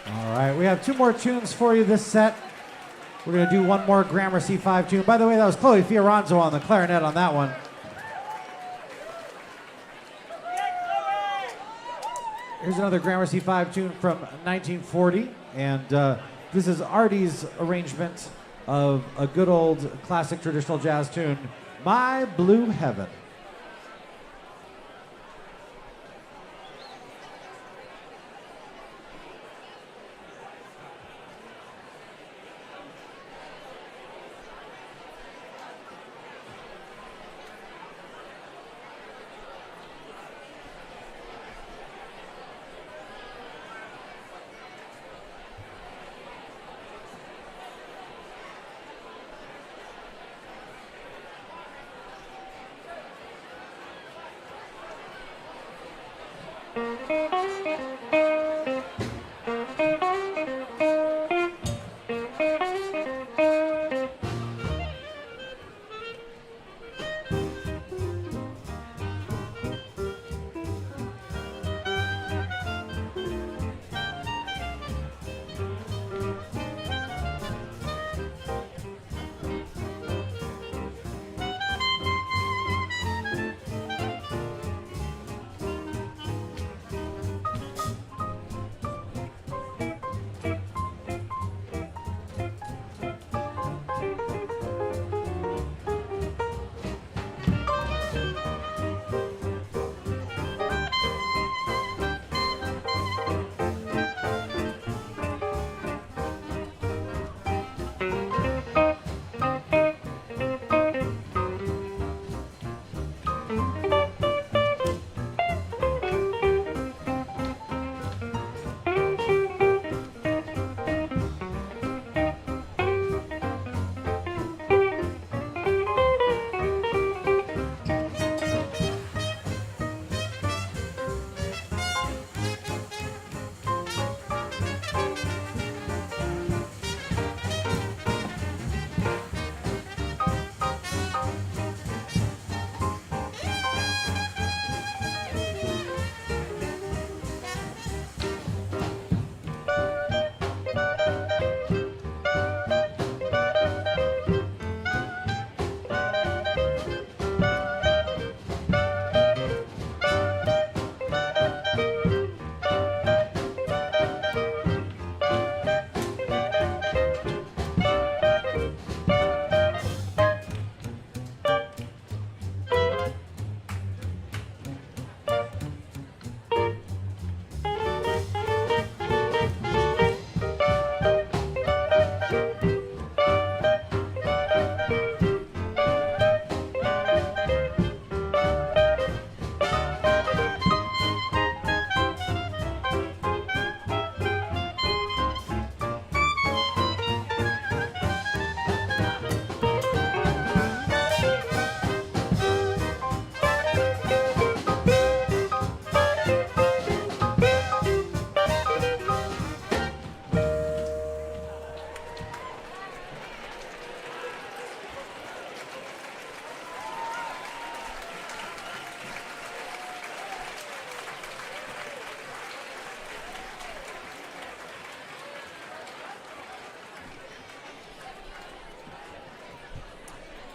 All right, we have two more tunes for you this set. We're going to do one more Gramercy 5 tune. By the way, that was Chloe Feoranzo on the clarinet on that one. Here's another Gramercy 5 tune from 1940, and this is Artie's arrangement of a good old classic traditional jazz tune, My Blue Heaven.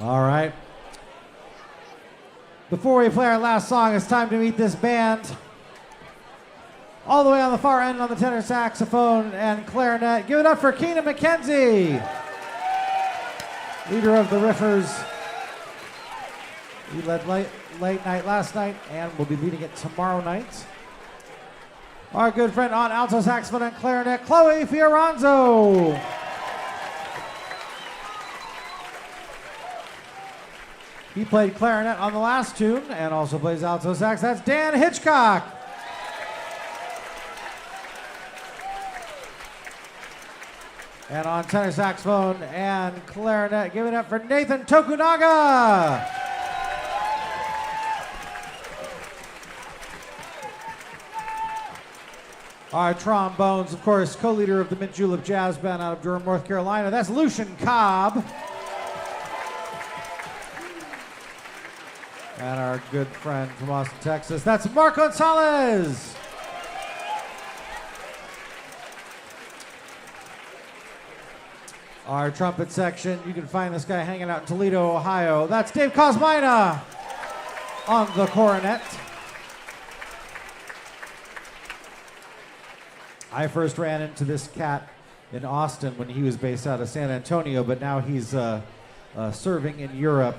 All right. Before we play our last song, it's time to meet this band. All the way on the far end on the tenor saxophone and clarinet. Give it up for Keenan McKenzie, leader of the Riffers. He led late night last night and will be leading it tomorrow night. Our good friend on alto saxophone and clarinet, Chloe Feoranzo. He played clarinet on the last tune and also plays alto sax. That's Dan Hitchcock. And on tenor saxophone and clarinet, give it up for Nathan Tokunaga. Our trombones, of course, co-leader of the Mint Julep Jazz Band out of Durham, North Carolina. That's Lucian Cobb. And our good friend from Austin, Texas, that's Mark Gonzales. Our trumpet section, you can find this guy hanging out in Toledo, Ohio. That's Dave Kosmyna on the cornet. I first ran into this cat in Austin when he was based out of San Antonio, but now he's serving in Europe.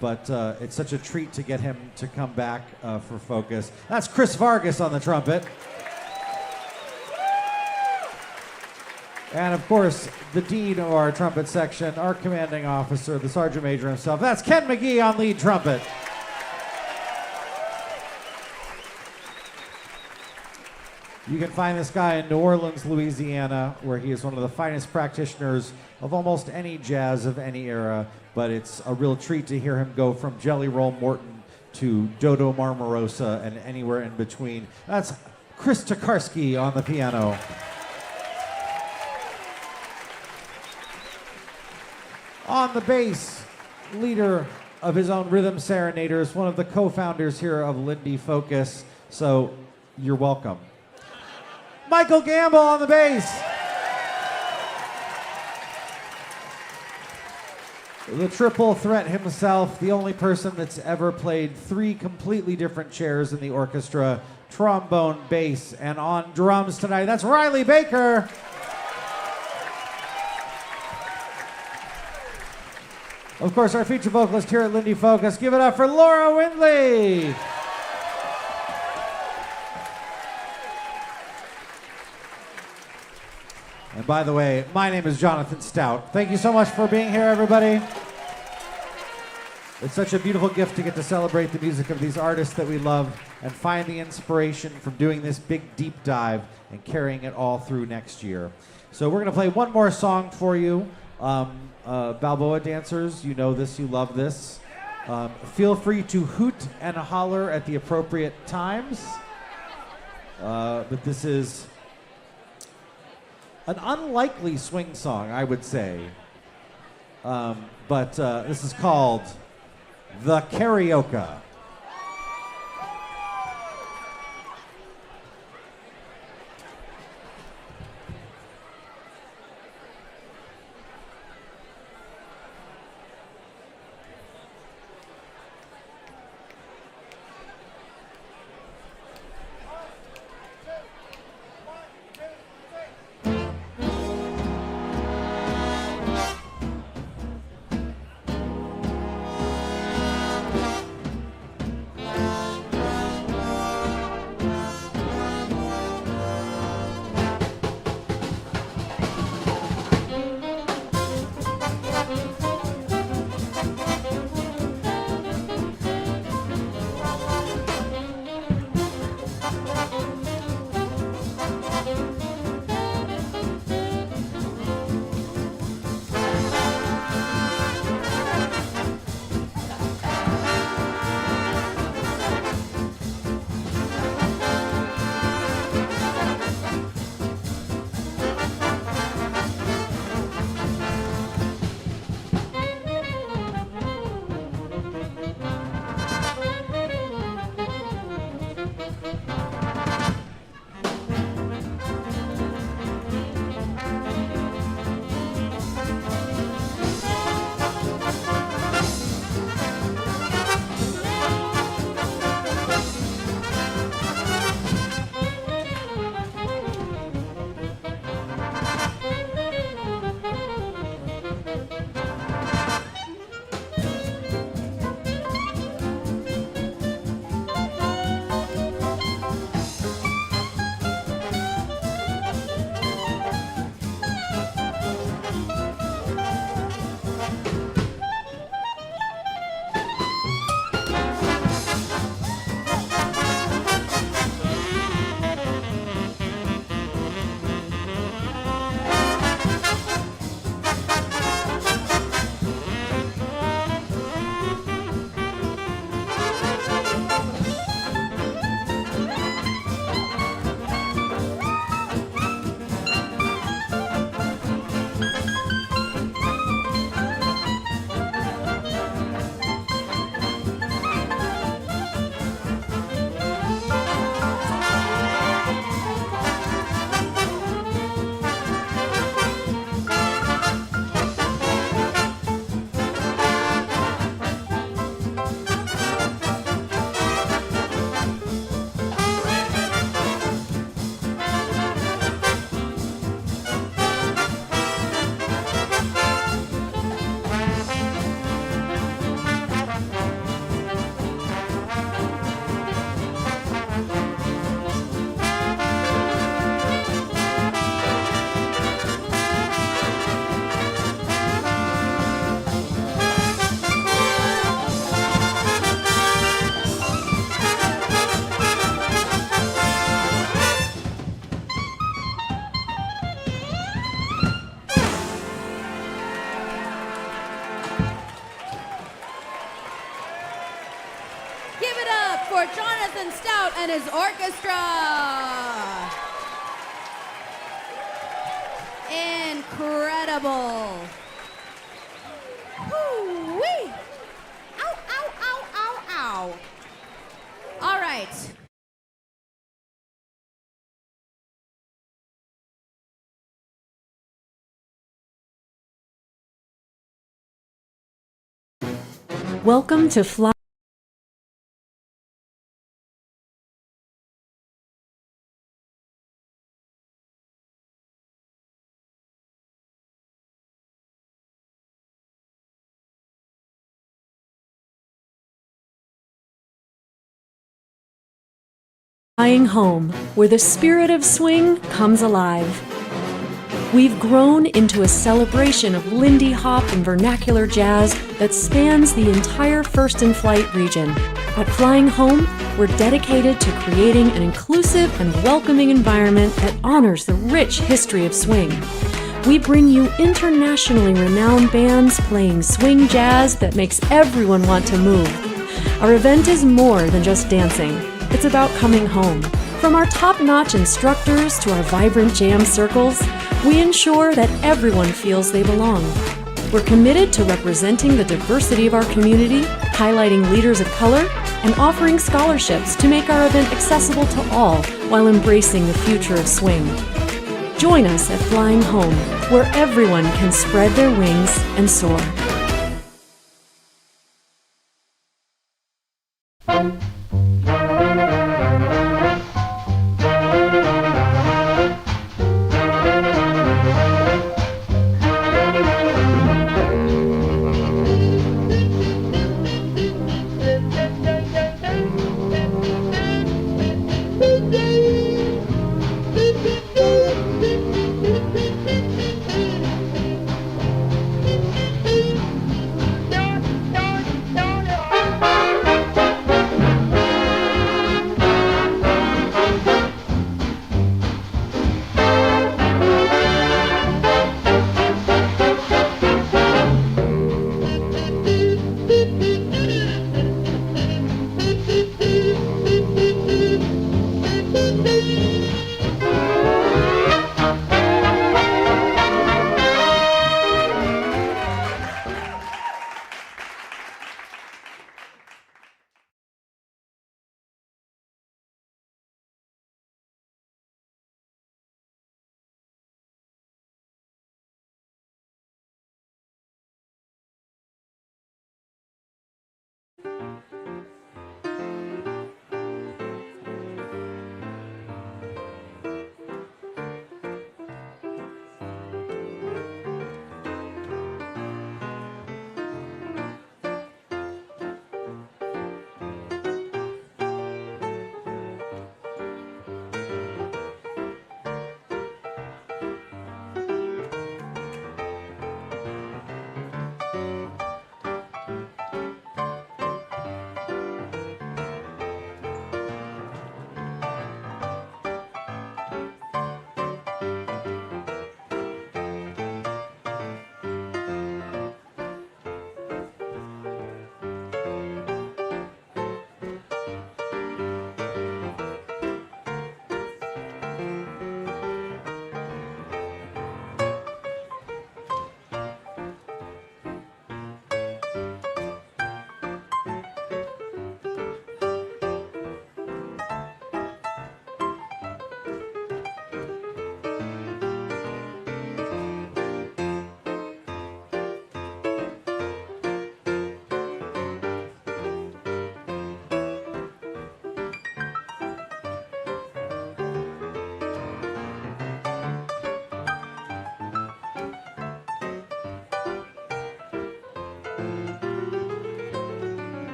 But it's such a treat to get him to come back for Focus. That's Kris Vargas on the trumpet. And of course, the dean of our trumpet section, our commanding officer, the sergeant major himself. That's Ken McGee on lead trumpet. You can find this guy in New Orleans, Louisiana, where he is one of the finest practitioners of almost any jazz of any era, but it's a real treat to hear him go from Jelly Roll Morton to Dodo Marmarosa and anywhere in between. That's Kris Tokarski on the piano. On the bass, leader of his own Rhythm Serenaders, one of the co-founders here of Lindy Focus, so you're welcome. Michael Gamble on the bass. The triple threat himself, the only person that's ever played 3 completely different chairs in the orchestra, trombone, bass, and on drums tonight. That's Riley Baker. Of course, our feature vocalist here at Lindy Focus. Give it up for Laura Windley. And by the way, my name is Jonathan Stout. Thank you so much for being here, everybody. It's such a beautiful gift to get to celebrate the music of these artists that we love and find the inspiration from doing this big deep dive and carrying it all through next year. So we're going to play one more song for you. Balboa dancers, you know this, you love this. Feel free to hoot and holler at the appropriate times. But this is an unlikely swing song, I would say. But this is called The Karaoke. for Jonathan Stout and his orchestra. Incredible. Woo-wee. Ow, ow, ow, ow, ow. All right. Welcome to Flying Home, where the spirit of swing comes alive. We've grown into a celebration of Lindy hop and vernacular jazz that spans the entire First and Flight region. At Flying Home, we're dedicated to creating an inclusive and welcoming environment that honors the rich history of swing. We bring you internationally renowned bands playing swing jazz that makes everyone want to move. Our event is more than just dancing. It's about coming home. From our top-notch instructors to our vibrant jam circles, we ensure that everyone feels they belong. We're committed to representing the diversity of our community, highlighting leaders of color, and offering scholarships to make our event accessible to all while embracing the future of swing. Join us at Flying Home, where everyone can spread their wings and soar.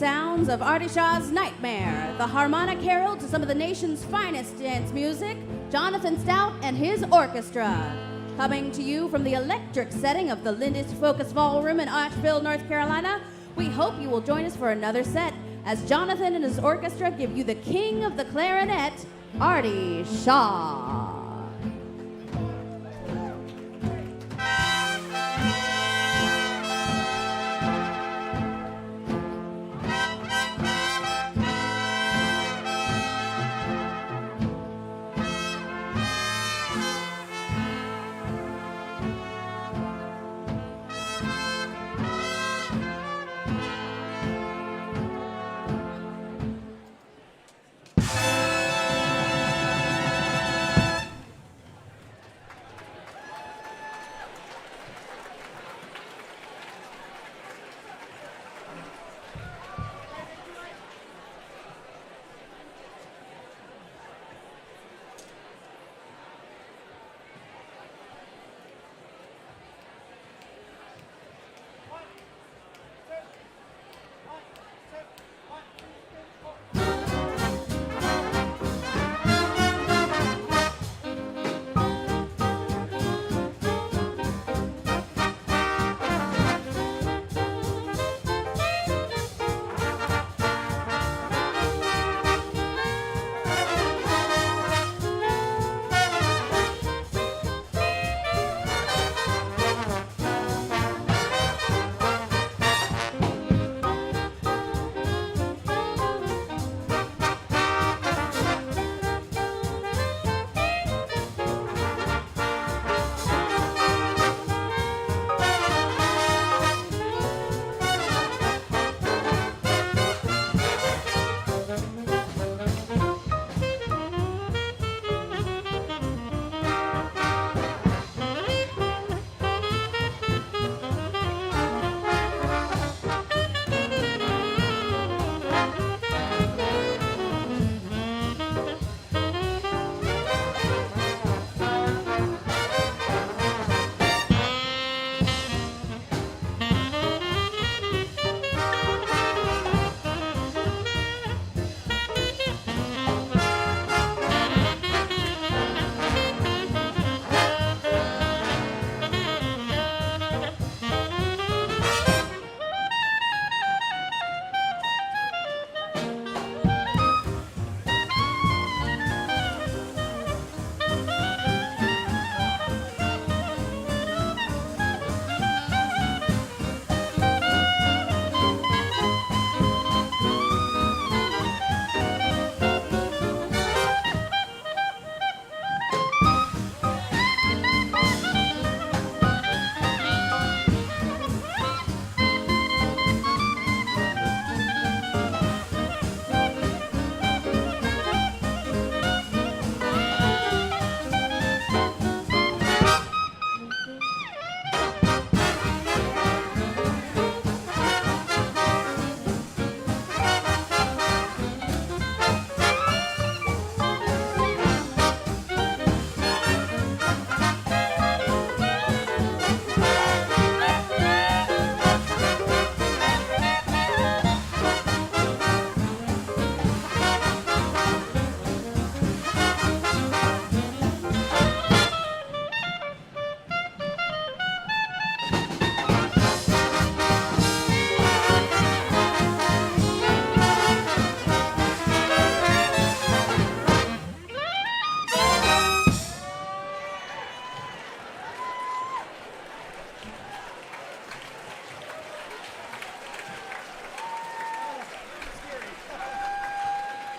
sounds of Arty Shaw's Nightmare, the harmonic herald to some of the nation's finest dance music, Jonathan Stout and his orchestra. Coming to you from the electric setting of the Lindy Focus Ballroom in Asheville, North Carolina, we hope you will join us for another set as Jonathan and his orchestra give you the king of the clarinet, Arty Shaw.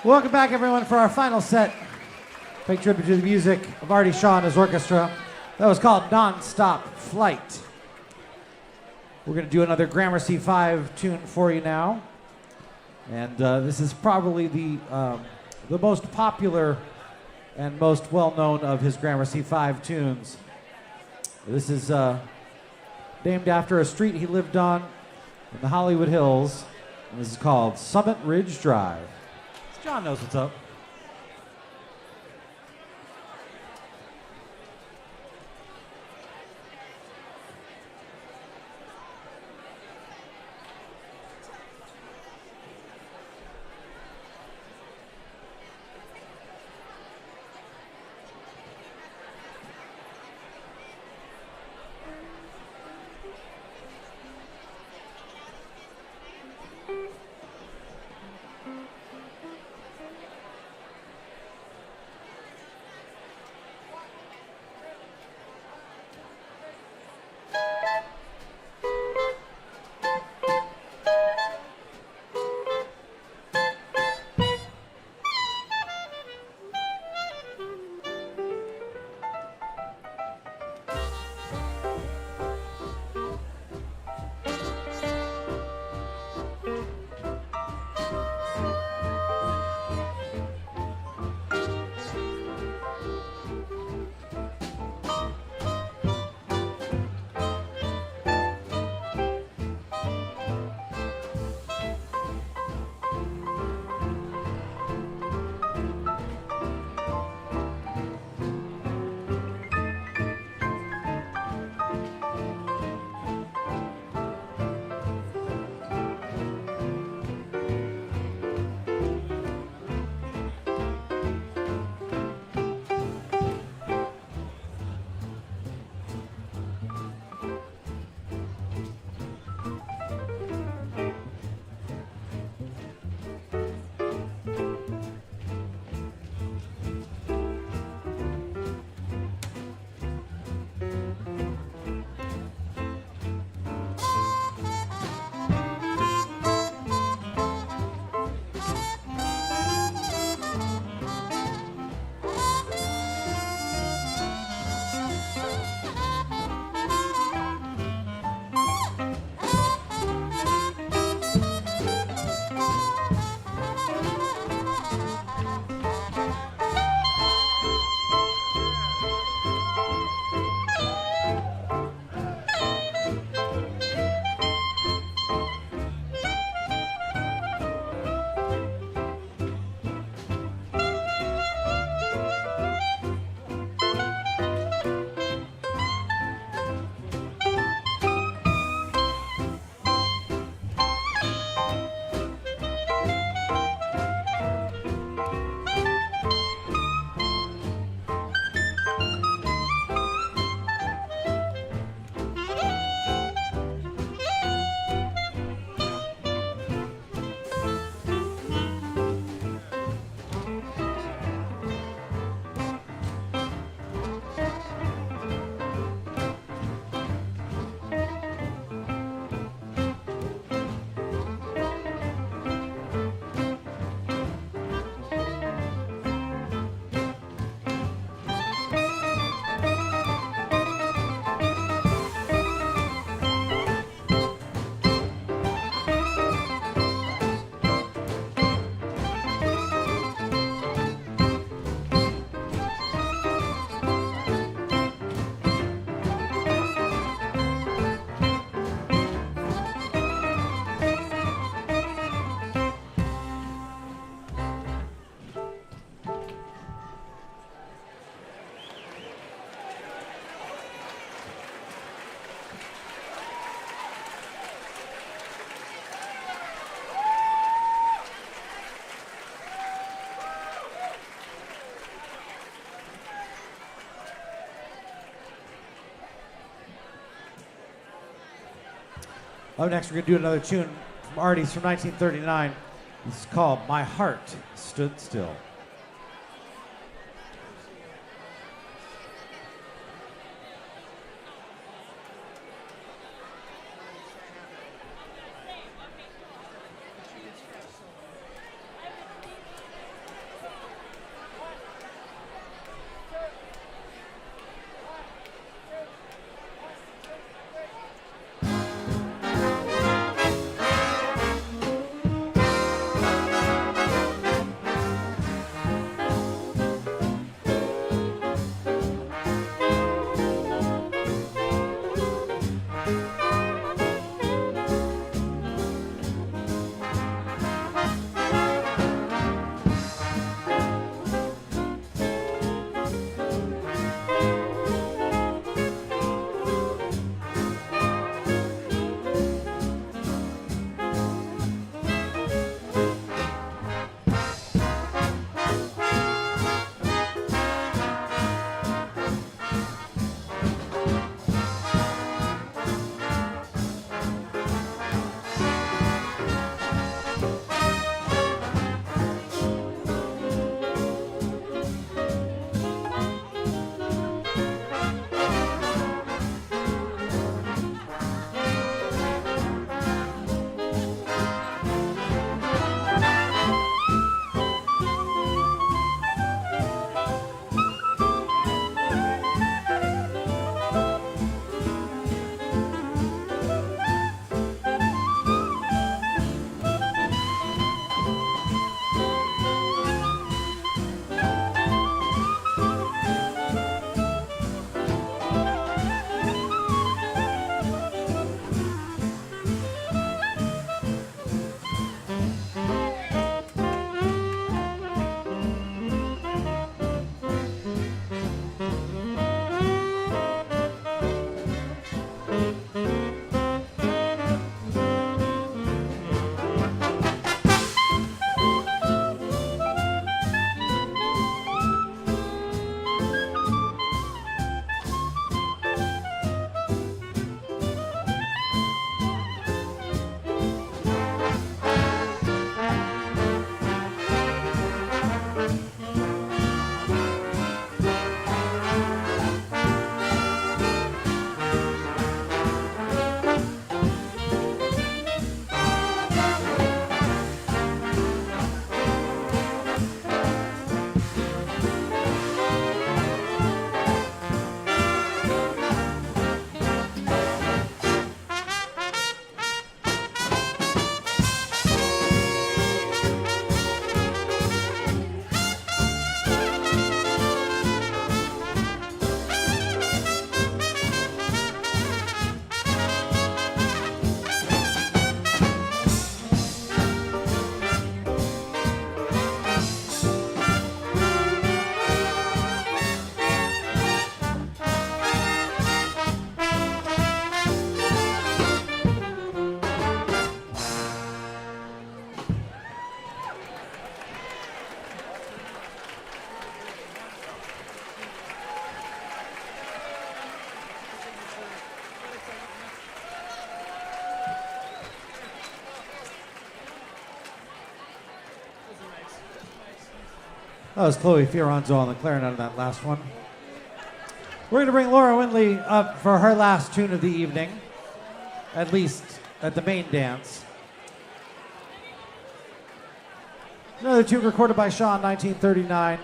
Welcome back, everyone, for our final set. Paying tribute to the music of Arty Shaw and his orchestra. That was called Non-Stop Flight. We're going to do another Gramercy 5 tune for you now. And this is probably the most popular and most well-known of his Gramercy 5 tunes. This is named after a street he lived on in the Hollywood Hills. And this is called Summit Ridge Drive. John knows what's up. Up next, we're going to do another tune from Artie's from 1939. This is called My Heart Stood Still. That was Chloe Feoranzo on the clarinet on that last one. We're going to bring Laura Windley up for her last tune of the evening, at least at the main dance. Another tune recorded by Shaw in 1939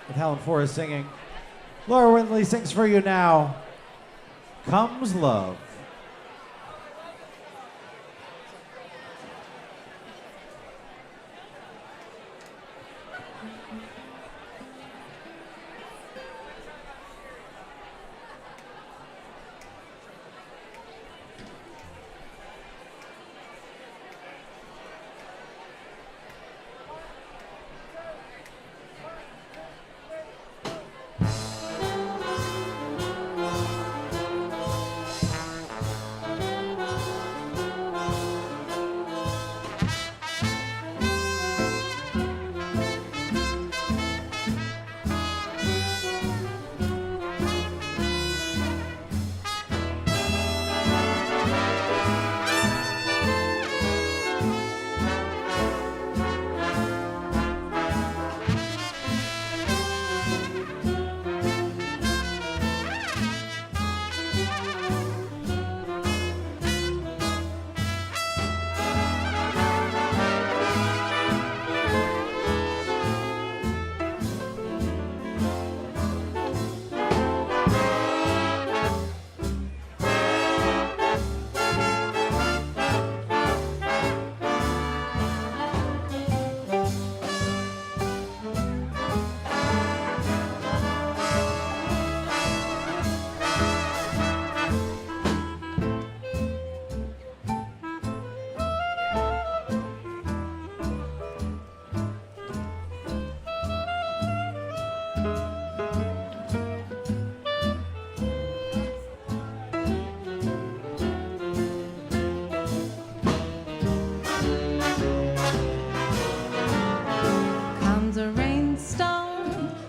with Helen Forrest singing. Laura Windley sings for you now, Comes Love.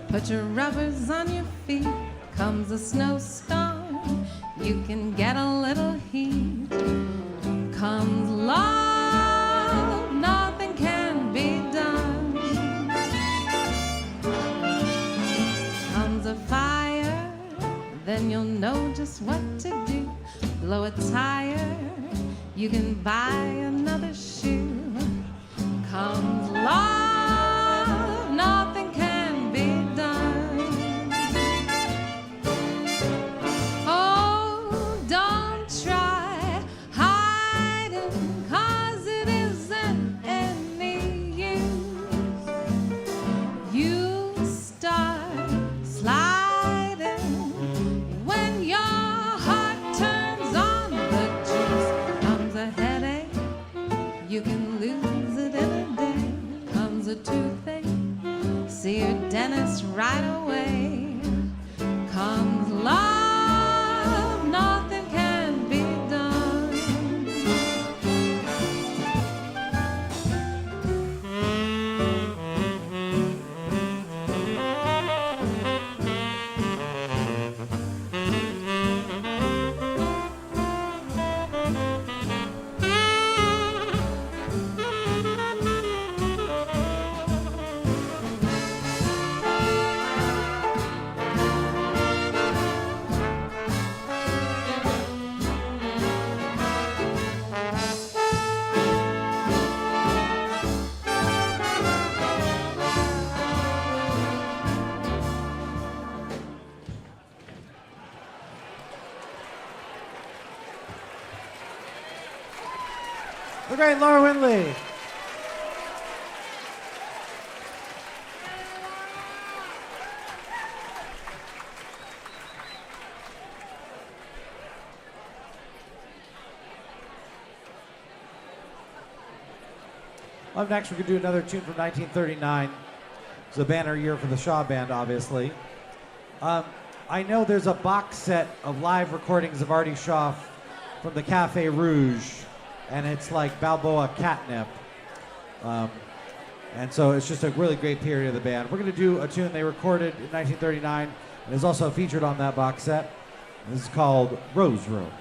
Put your rubbers on your feet, comes a snowstorm. You can get a little heat. Comes love, nothing can be done. Comes a fire, then you'll know just what to do. Blow a tire, you can buy another shoe. Comes love, nothing can be done. Oh, don't try hiding, 'cause it isn't any use. You start sliding when your heart turns on the juice. Comes a headache, you can lose it in a day. Comes a toothache, see your dentist right away. Comes love, nothing can be done. The great Laura Windley. Up next, we're going to do another tune from 1939. It's a banner year for the Shaw Band, obviously. I know there's a box set of live recordings of Arty Shaw from the Café Rouge, and it's like Balboa catnip. And so it's just a really great period of the band. We're going to do a tune they recorded in 1939, and is also featured on that box set. This is called Rose Room.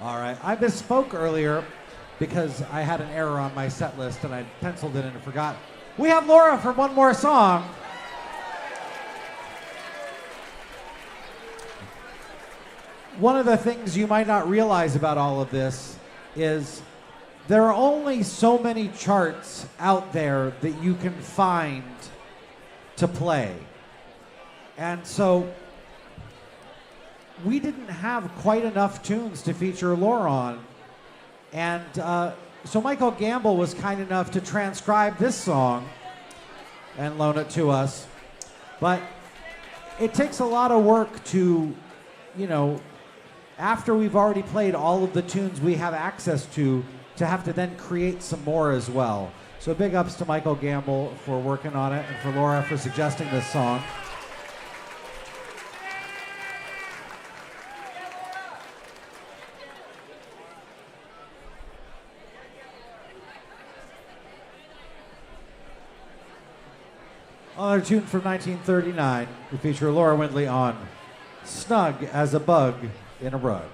All right. I misspoke earlier because I had an error on my set list and I penciled it in and forgot. We have Laura for one more song. One of the things you might not realize about all of this is there are only so many charts out there that you can find to play. And so we didn't have quite enough tunes to feature Laura on. And so Michael Gamble was kind enough to transcribe this song and loan it to us. But it takes a lot of work to, you know, after we've already played all of the tunes we have access to have to then create some more as well. So big ups to Michael Gamble for working on it and for Laura for suggesting this song. Another tune from 1939. We feature Laura Windley on Snug as a Bug in a Rug.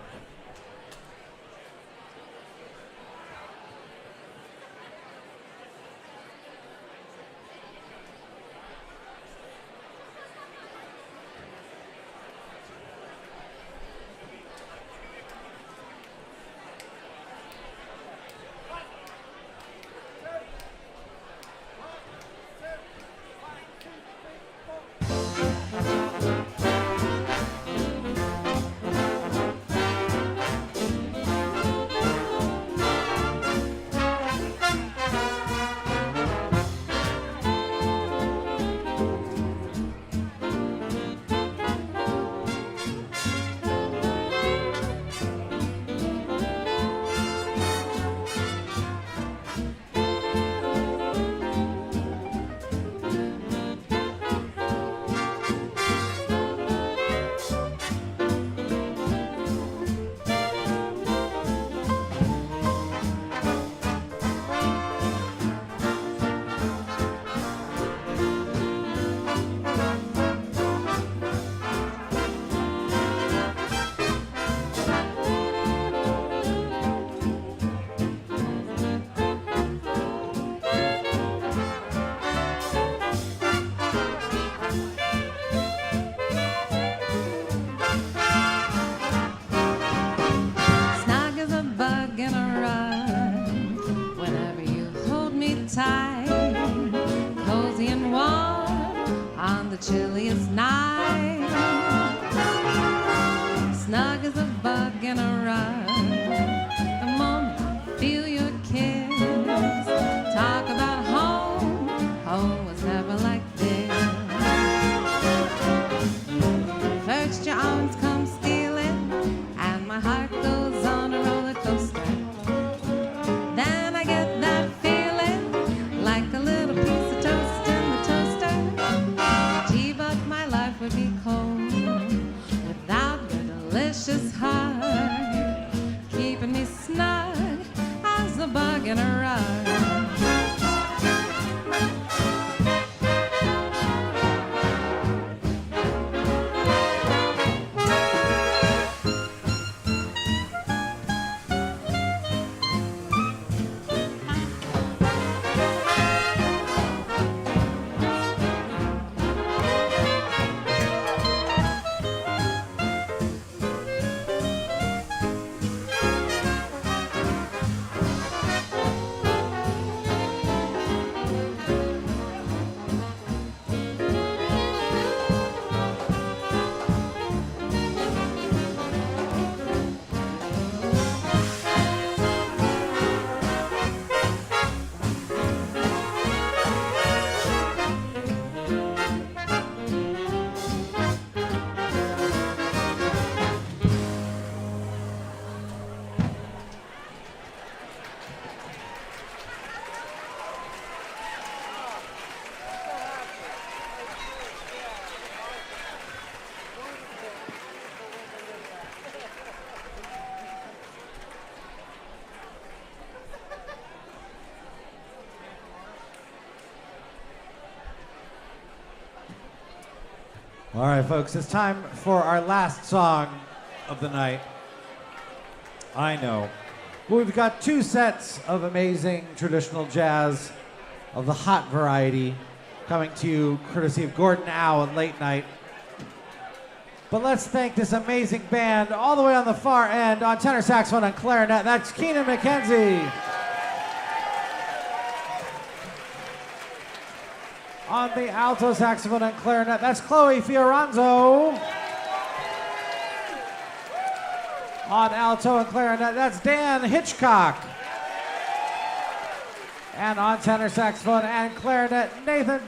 All right, folks, it's time for our last song of the night. I know. Well, we've got 2 sets of amazing traditional jazz of the hot variety coming to you courtesy of Gordon Au and Late Night. But let's thank this amazing band all the way on the far end on tenor saxophone and clarinet. That's Keenan McKenzie. On the alto saxophone and clarinet, that's Chloe Feoranzo. On alto and clarinet, that's Dan Hitchcock. And on tenor saxophone and clarinet, Nathan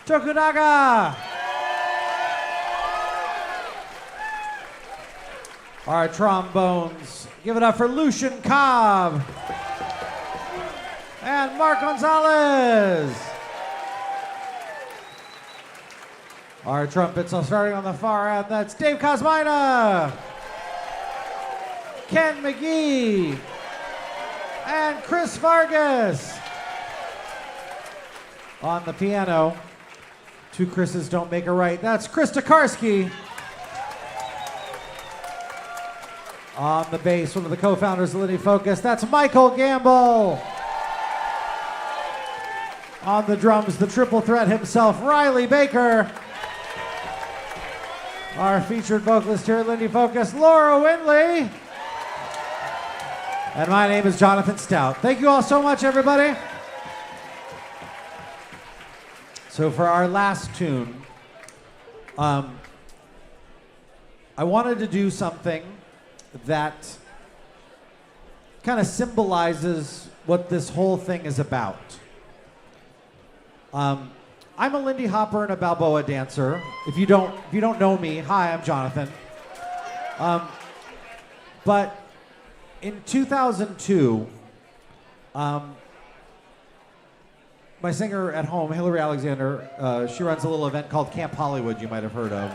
Tokunaga. Our trombones, give it up for Lucian Cobb. And Mark Gonzales. Our trumpets are starting on the far end. That's Dave Kosmyna, Ken McGee, and Kris Vargas. On the piano, 2 Chris's don't make a right. That's Kris Tokarski. On the bass, one of the co-founders of Lindy Focus, that's Michael Gamble. On the drums, the triple threat himself, Riley Baker. Our featured vocalist here at Lindy Focus, Laura Windley. And my name is Jonathan Stout. Thank you all so much, everybody. So for our last tune, I wanted to do something that kind of symbolizes what this whole thing is about. I'm a Lindy Hopper and a Balboa dancer. If you don't know me, hi, I'm Jonathan. But in 2002, my singer at home, Hillary Alexander, she runs a little event called Camp Hollywood, you might have heard of.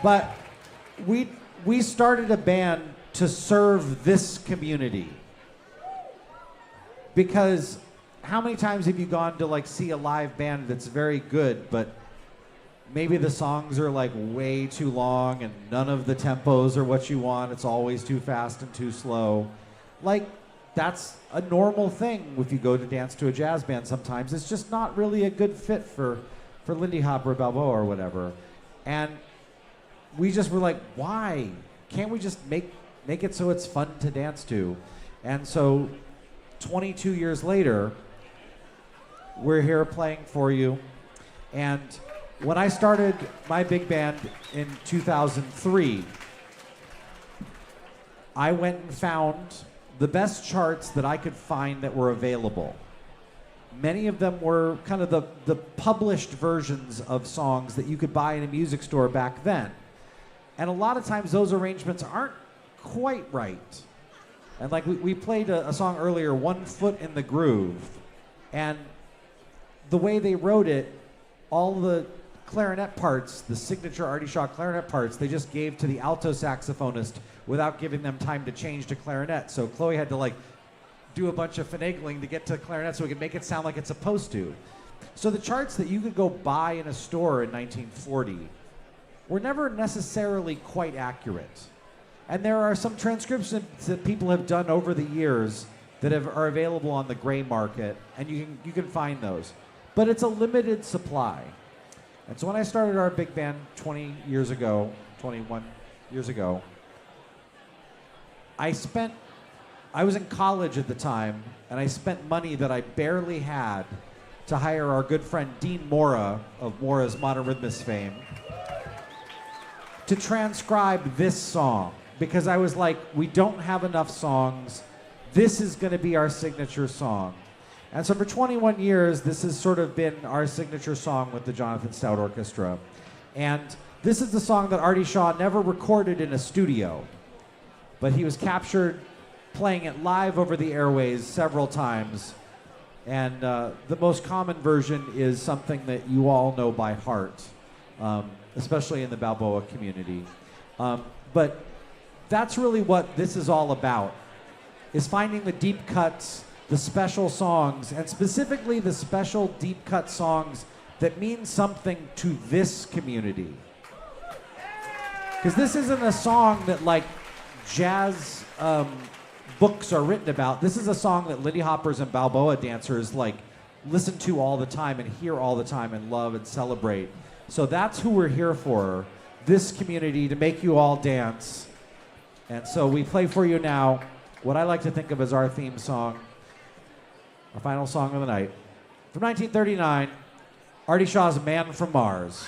But we started a band to serve this community. Because how many times have you gone to like see a live band that's very good, but maybe the songs are like way too long and none of the tempos are what you want. It's always too fast and too slow. Like, that's a normal thing if you go to dance to a jazz band sometimes. It's just not really a good fit for Lindy Hop or Balboa or whatever. And we just were like, why? Can't we just make it so it's fun to dance to? And so 22 years later, we're here playing for you. And when I started my big band in 2003, I went and found the best charts that I could find that were available. Many of them were kind of the published versions of songs that you could buy in a music store back then. And a lot of times those arrangements aren't quite right. And like we played a song earlier, One Foot in the Groove. And the way they wrote it, all the clarinet parts, the signature Arty Shaw clarinet parts, they just gave to the alto saxophonist without giving them time to change to clarinet. So Chloe had to like do a bunch of finagling to get to clarinet so we could make it sound like it's supposed to. So the charts that you could go buy in a store in 1940 were never necessarily quite accurate. And there are some transcriptions that people have done over the years that are available on the gray market, and you can find those. But it's a limited supply. And so when I started our big band 21 years ago, I was in college at the time, and I spent money that I barely had to hire our good friend Dean Mora of Mora's Modern Rhythmist fame to transcribe this song, because I was like, we don't have enough songs. This is going to be our signature song. And so for 21 years, this has sort of been our signature song with the Jonathan Stout Orchestra. And this is the song that Arty Shaw never recorded in a studio, but he was captured playing it live over the airways several times. And the most common version is something that you all know by heart, especially in the Balboa community. But that's really what this is all about, is finding the deep cuts, the special songs, and specifically the special deep cut songs that mean something to this community. Because this isn't a song that like jazz books are written about, this is a song that Lindy Hoppers and Balboa dancers like listen to all the time and hear all the time and love and celebrate. So that's who we're here for, this community, to make you all dance. And so we play for you now what I like to think of as our theme song, our final song of the night. From 1939, Arty Shaw's Man from Mars.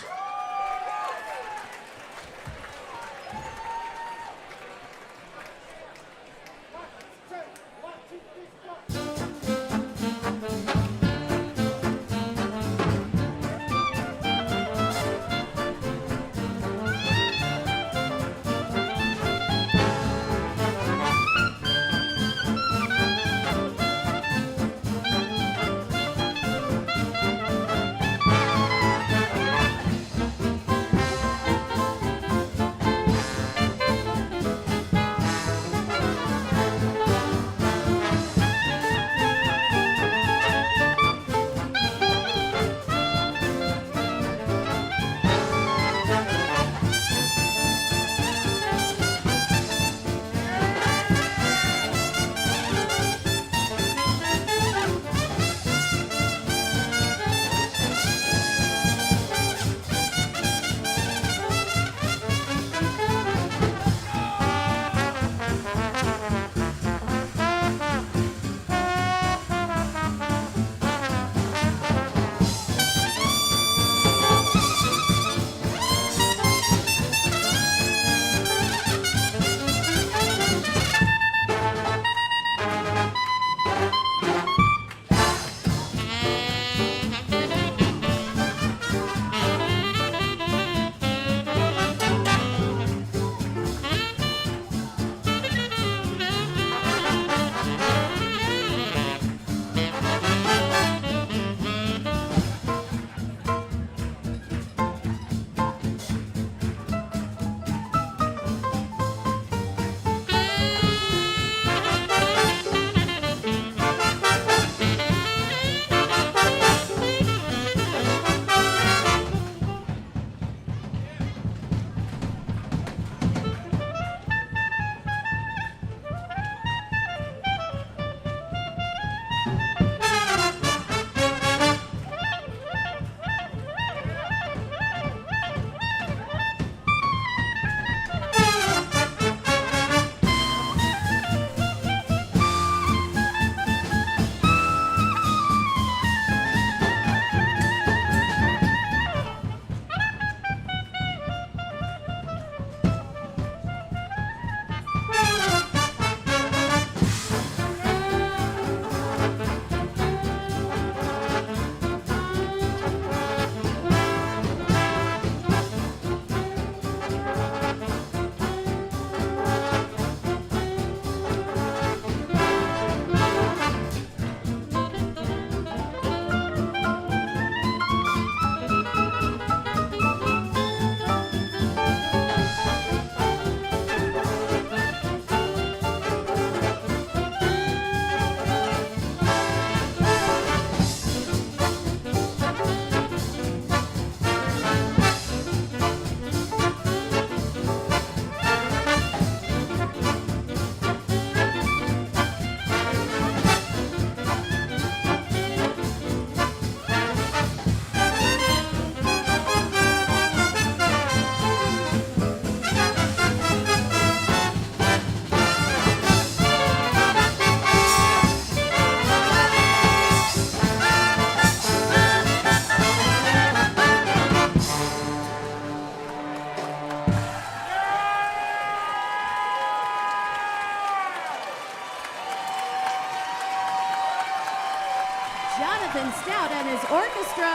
Stout and his orchestra.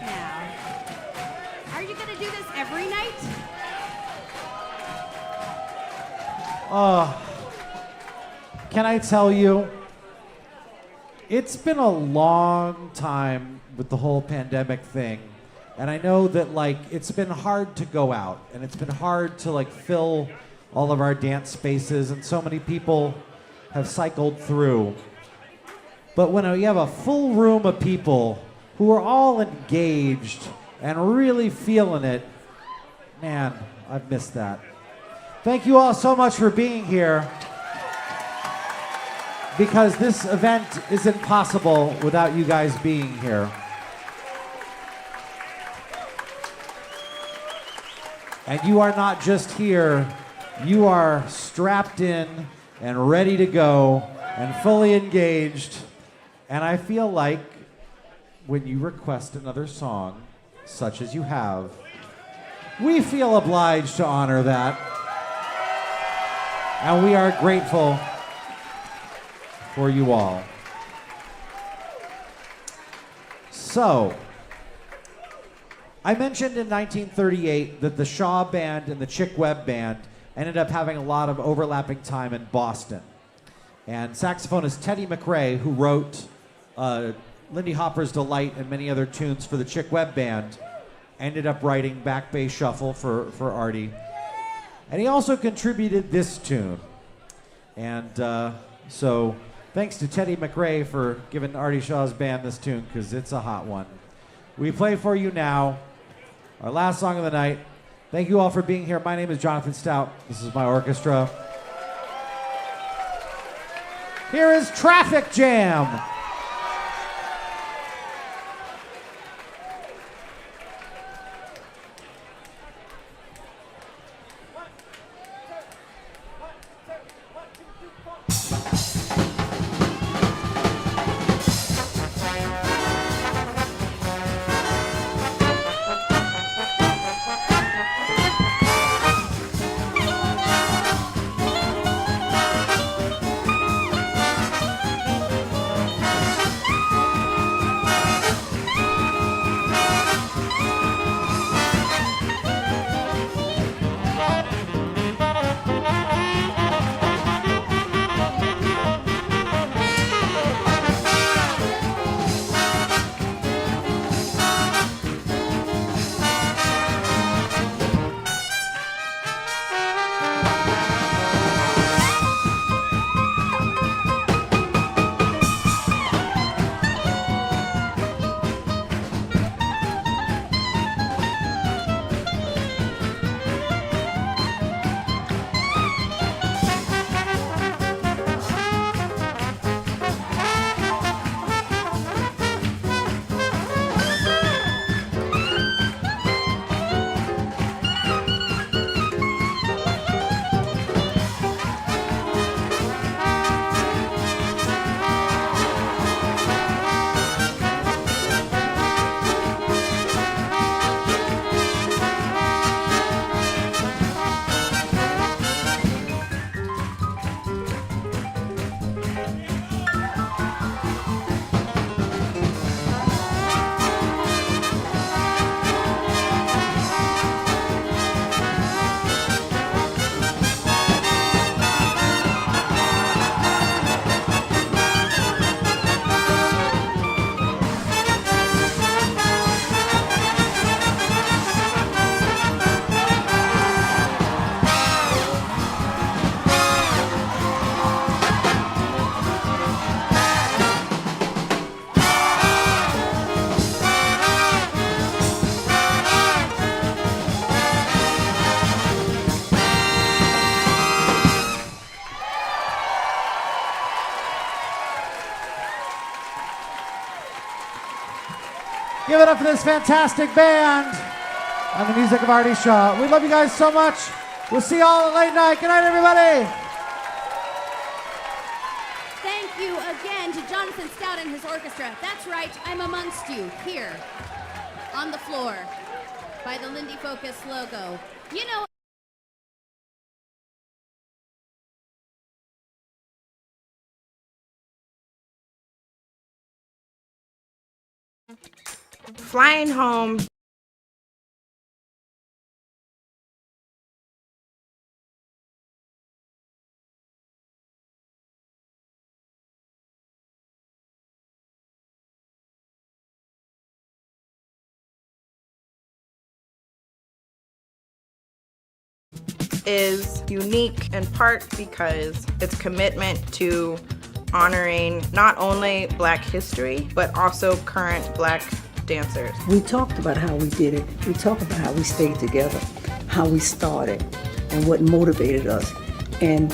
Now, are you going to do this every night? Can I tell you, it's been a long time with the whole pandemic thing. And I know that, like, it's been hard to go out and it's been hard to, like, fill all of our dance spaces, and so many people have cycled through. But when you have a full room of people who are all engaged and really feeling it, man, I've missed that. Thank you all so much for being here, because this event isn't possible without you guys being here. And you are not just here, you are strapped in and ready to go and fully engaged. And I feel like when you request another song, such as you have, we feel obliged to honor that. And we are grateful for you all. So, I mentioned in 1938 that the Shaw Band and the Chick Webb Band ended up having a lot of overlapping time in Boston. And saxophonist Teddy McRae, who wrote Lindy Hopper's Delight and many other tunes for the Chick Webb Band, ended up writing Back Bay Shuffle for Artie. And he also contributed this tune. And so thanks to Teddy McRae for giving Arty Shaw's band this tune, because it's a hot one. We play for you now our last song of the night. Thank you all for being here. My name is Jonathan Stout. This is my orchestra. Here is Traffic Jam. Give it up for this fantastic band and the music of Arty Shaw. We love you guys so much. We'll see you all at late night. Good night, everybody. Thank you again to Jonathan Stout and his orchestra. That's right, I'm amongst you here on the floor by the Lindy Focus logo. You know, flying home. is unique in part because its commitment to honoring not only Black history, but also current Black dancers. We talked about how we did it. We talked about how we stayed together, how we started, and what motivated us, and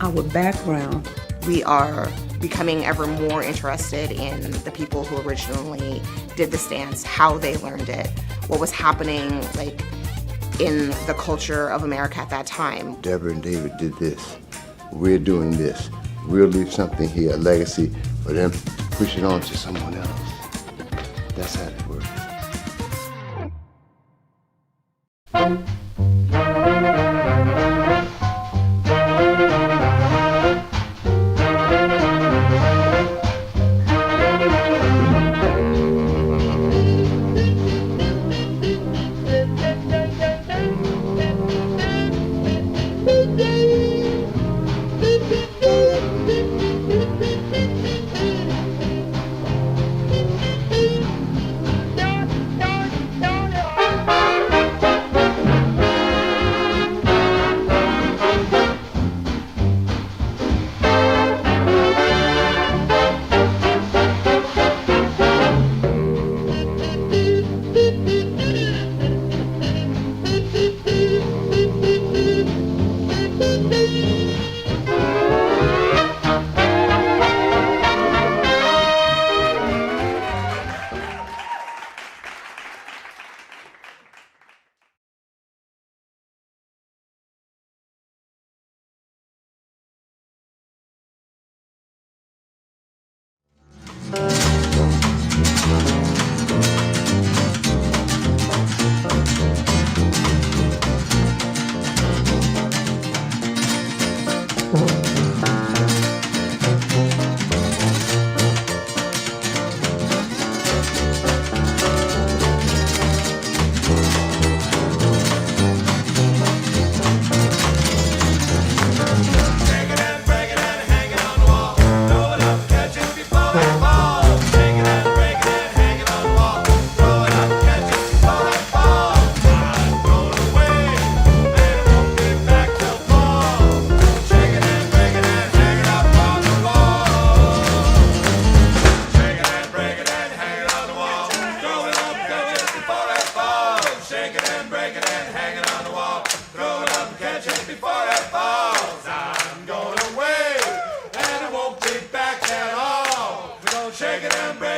our background. We are becoming ever more interested in the people who originally did this dance, how they learned it, what was happening like in the culture of America at that time. Deborah and David did this. We're doing this. We'll leave something here, a legacy for them to push it on to someone else. That's how it works. Shake it and break